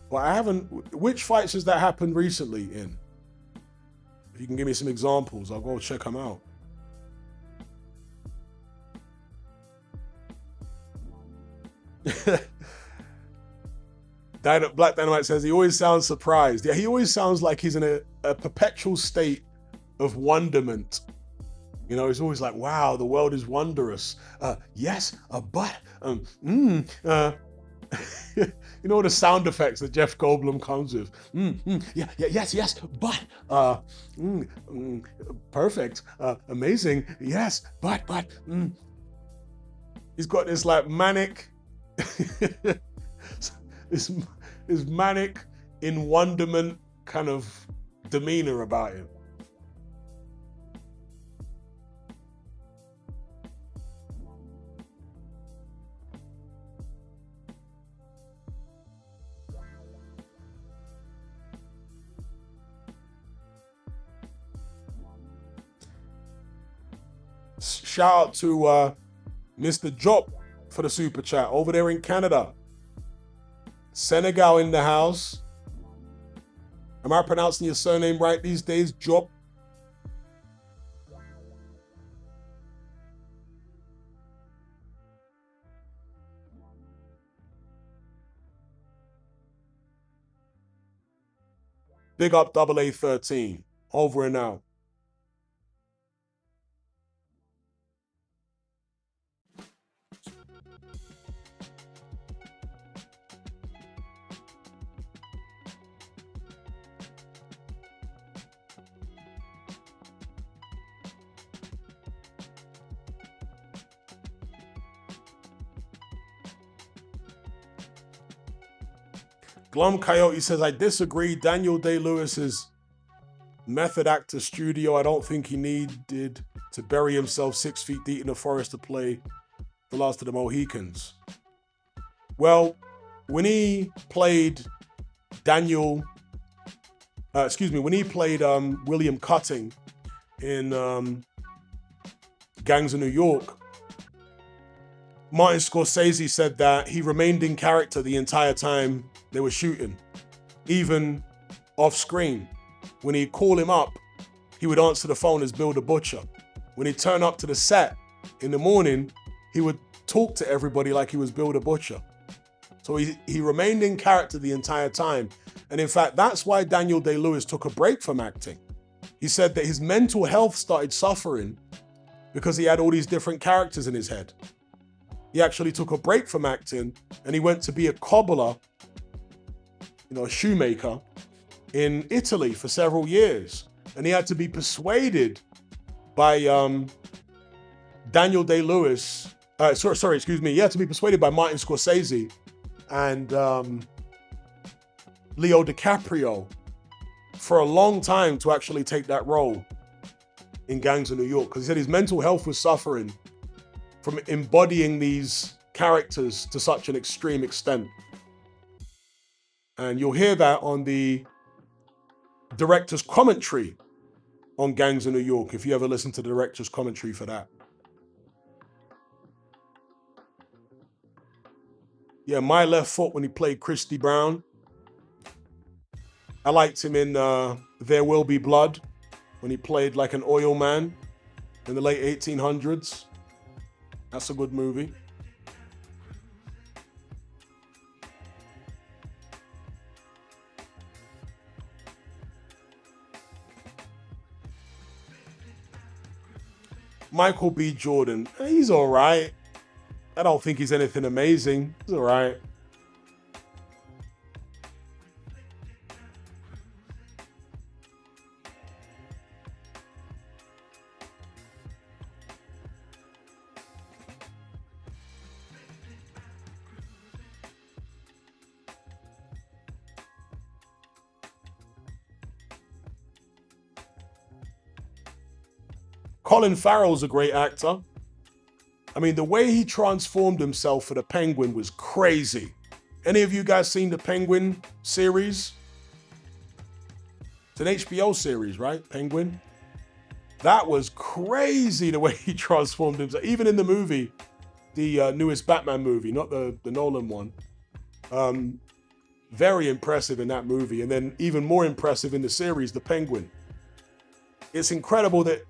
But I haven't, which fights has that happened recently in? If you can give me some examples, I'll go check them out. Black Dynamite says he always sounds surprised. Yeah, he always sounds like he's in a perpetual state of wonderment. You know, he's always like, wow, the world is wondrous. Yes, but, you know the sound effects that Jeff Goldblum comes with. Yes, but, perfect, amazing, yes, but, He's got this like manic, this manic in wonderment kind of demeanor about him. Shout out to Mr. Job for the super chat over there in Canada. Senegal in the house. Am I pronouncing your surname right these days, Job? Big up AA13. Over and out. Glum Coyote says, I disagree. Daniel Day-Lewis's method actor studio, I don't think he needed to bury himself 6 feet deep in the forest to play The Last of the Mohicans. Well, when he played William Cutting in Gangs of New York, Martin Scorsese said that he remained in character the entire time they were shooting, even off screen. When he'd call him up, he would answer the phone as Bill the Butcher. When he'd turn up to the set in the morning, he would talk to everybody like he was Bill the Butcher. So he remained in character the entire time. And in fact, that's why Daniel Day-Lewis took a break from acting. He said that his mental health started suffering because he had all these different characters in his head. He actually took a break from acting and he went to be a cobbler a shoemaker in Italy for several years. And he had to be persuaded by Daniel Day-Lewis. He had to be persuaded by Martin Scorsese and Leo DiCaprio for a long time to actually take that role in Gangs of New York, because he said his mental health was suffering from embodying these characters to such an extreme extent. And you'll hear that on the director's commentary on Gangs of New York, if you ever listen to the director's commentary for that. Yeah, My Left Foot, when he played Christy Brown. I liked him in There Will Be Blood, when he played like an oil man in the late 1800s. That's a good movie. Michael B. Jordan, he's all right. I don't think he's anything amazing. He's all right. Colin Farrell's a great actor. I mean, the way he transformed himself for the Penguin was crazy. Any of you guys seen the Penguin series? It's an HBO series, right? Penguin. That was crazy the way he transformed himself. Even in the movie, the newest Batman movie, not the Nolan one. Very impressive in that movie. And then even more impressive in the series, The Penguin. It's incredible that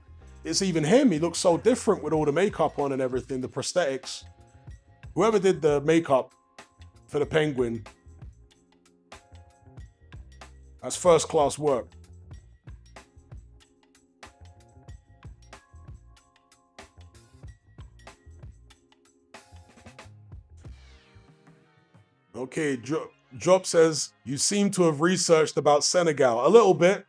it's even him. He looks so different with all the makeup on and everything, the prosthetics. Whoever did the makeup for the Penguin, that's first class work. Okay, Job says, you seem to have researched about Senegal. A little bit.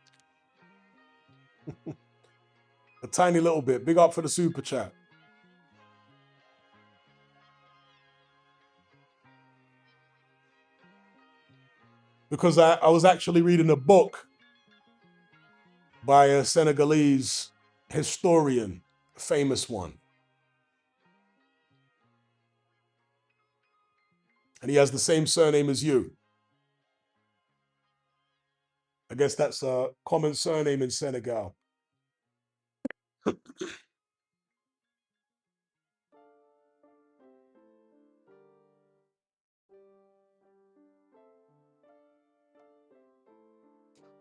A tiny little bit. Big up for the super chat. Because I was actually reading a book by a Senegalese historian, a famous one. And he has the same surname as you. I guess that's a common surname in Senegal.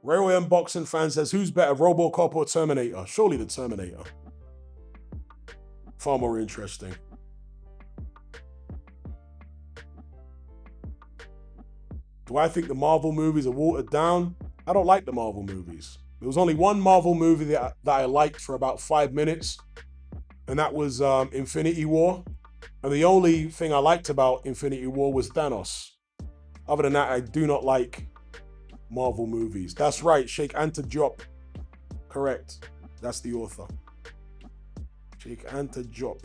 Railway Unboxing fan says, who's better, RoboCop or Terminator? Surely the Terminator. Far more interesting. Do I think the Marvel movies are watered down? I don't like the Marvel movies. There was only one Marvel movie that I liked for about 5 minutes, and that was Infinity War. And the only thing I liked about Infinity War was Thanos. Other than that, I do not like Marvel movies. That's right, Sheikh Anta Diop. Correct. That's the author. Sheikh Anta Diop.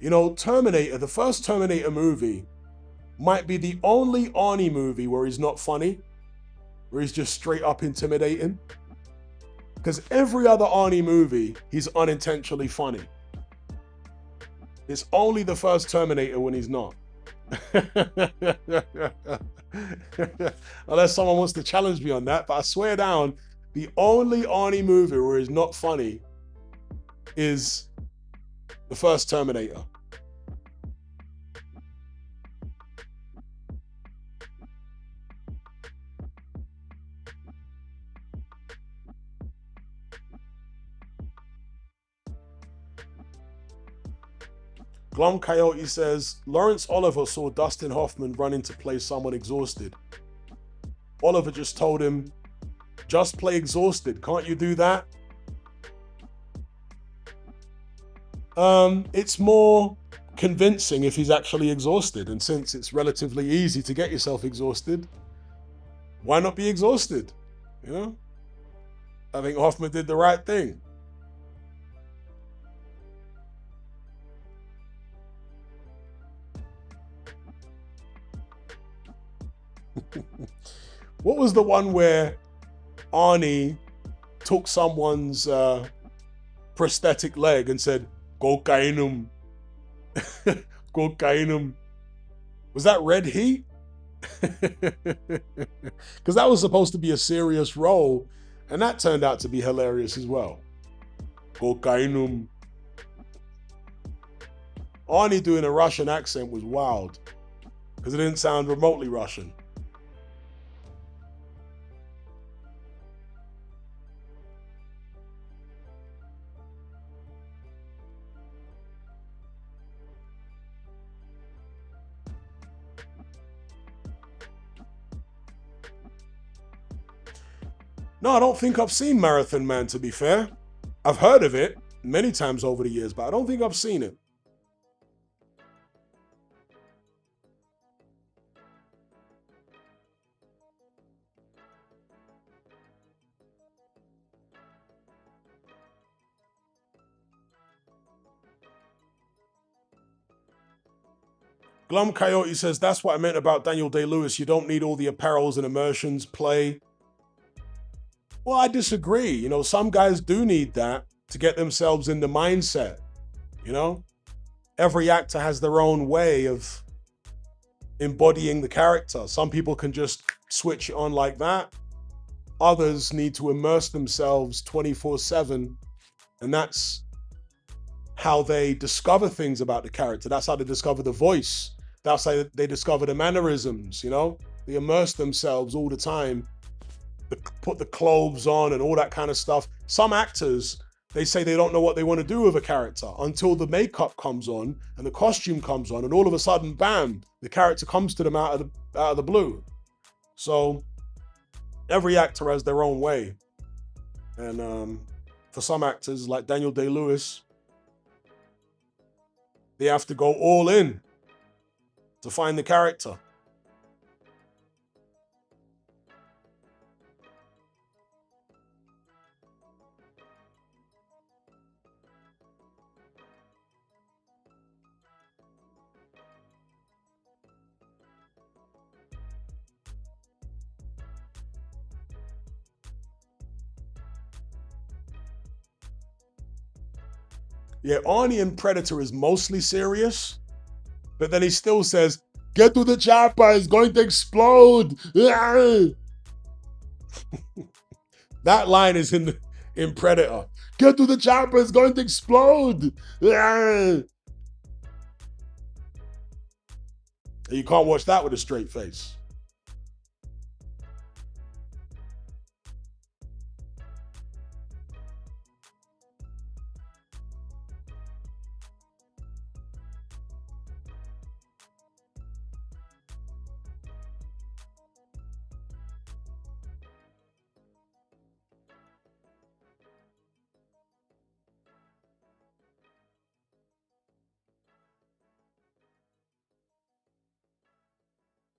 You know, Terminator, the first Terminator movie might be the only Arnie movie where he's not funny, where he's just straight up intimidating. Because every other Arnie movie, he's unintentionally funny. It's only the first Terminator when he's not. Unless someone wants to challenge me on that, but I swear down, the only Arnie movie where he's not funny is the first Terminator. Glum Coyote says, Lawrence Oliver saw Dustin Hoffman run in to play someone exhausted. Oliver just told him, just play exhausted. Can't you do that? It's more convincing if he's actually exhausted. And since it's relatively easy to get yourself exhausted, why not be exhausted? You know? I think Hoffman did the right thing. What was the one where Arnie took someone's prosthetic leg and said, "Cocainum, cocainum"? Was that Red Heat? Because that was supposed to be a serious role, and that turned out to be hilarious as well. Cocainum. Arnie doing a Russian accent was wild, because it didn't sound remotely Russian. No, I don't think I've seen Marathon Man, to be fair. I've heard of it many times over the years, but I don't think I've seen it. Glum Coyote says, that's what I meant about Daniel Day-Lewis. You don't need all the apparels and immersions play. Well, I disagree. You know, some guys do need that to get themselves in the mindset, you know? Every actor has their own way of embodying the character. Some people can just switch it on like that. Others need to immerse themselves 24/7, and that's how they discover things about the character. That's how they discover the voice. That's how they discover the mannerisms, you know? They immerse themselves all the time, put the clothes on and all that kind of stuff. Some actors, they say they don't know what they want to do with a character until the makeup comes on and the costume comes on, and all of a sudden, bam, the character comes to them out of the blue. So every actor has their own way. And for some actors, like Daniel Day-Lewis, they have to go all in to find the character. Yeah, Arnie in Predator is mostly serious, but then he still says, "Get to the chopper, it's going to explode." That line is in Predator. "Get to the chopper, it's going to explode." You can't watch that with a straight face.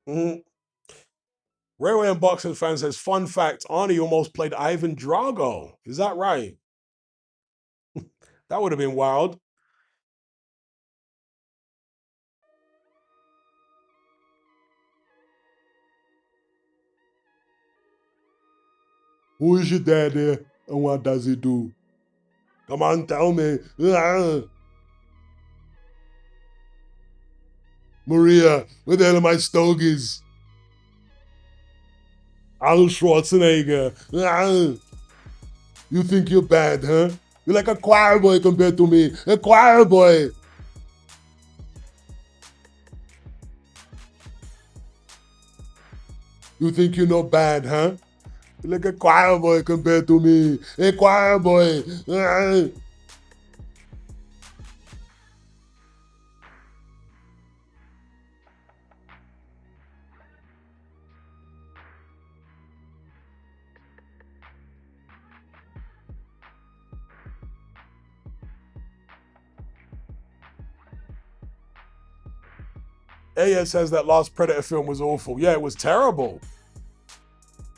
Mm-hmm. Railway Unboxing fan says, fun fact, Arnie almost played Ivan Drago. Is that right? That would have been wild. Who is your daddy and what does he do? Come on, tell me. Maria, where the hell are my stogies? Arnold Schwarzenegger. You think you're bad, huh? You're like a choir boy compared to me. A choir boy. You think you're not bad, huh? You're like a choir boy compared to me. A choir boy. Aya says that last Predator film was awful. Yeah, it was terrible.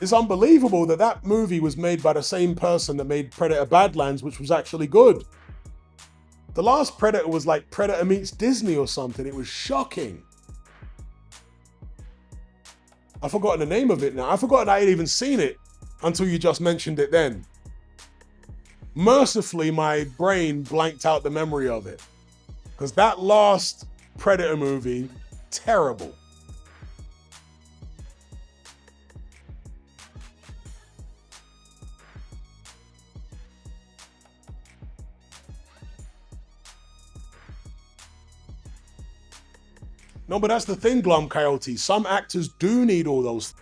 It's unbelievable that that movie was made by the same person that made Predator Badlands, which was actually good. The last Predator was like Predator meets Disney or something. It was shocking. I've forgotten the name of it now. I've forgotten I had even seen it until you just mentioned it then. Mercifully, my brain blanked out the memory of it. Because that last Predator movie, terrible. No, but that's the thing, Glum Coyote. Some actors do need all those.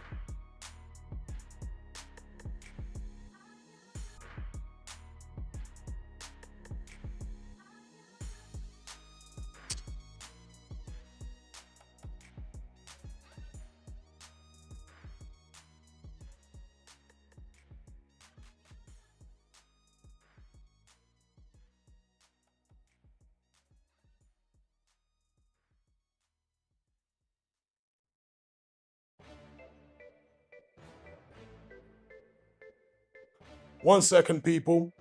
One second, people.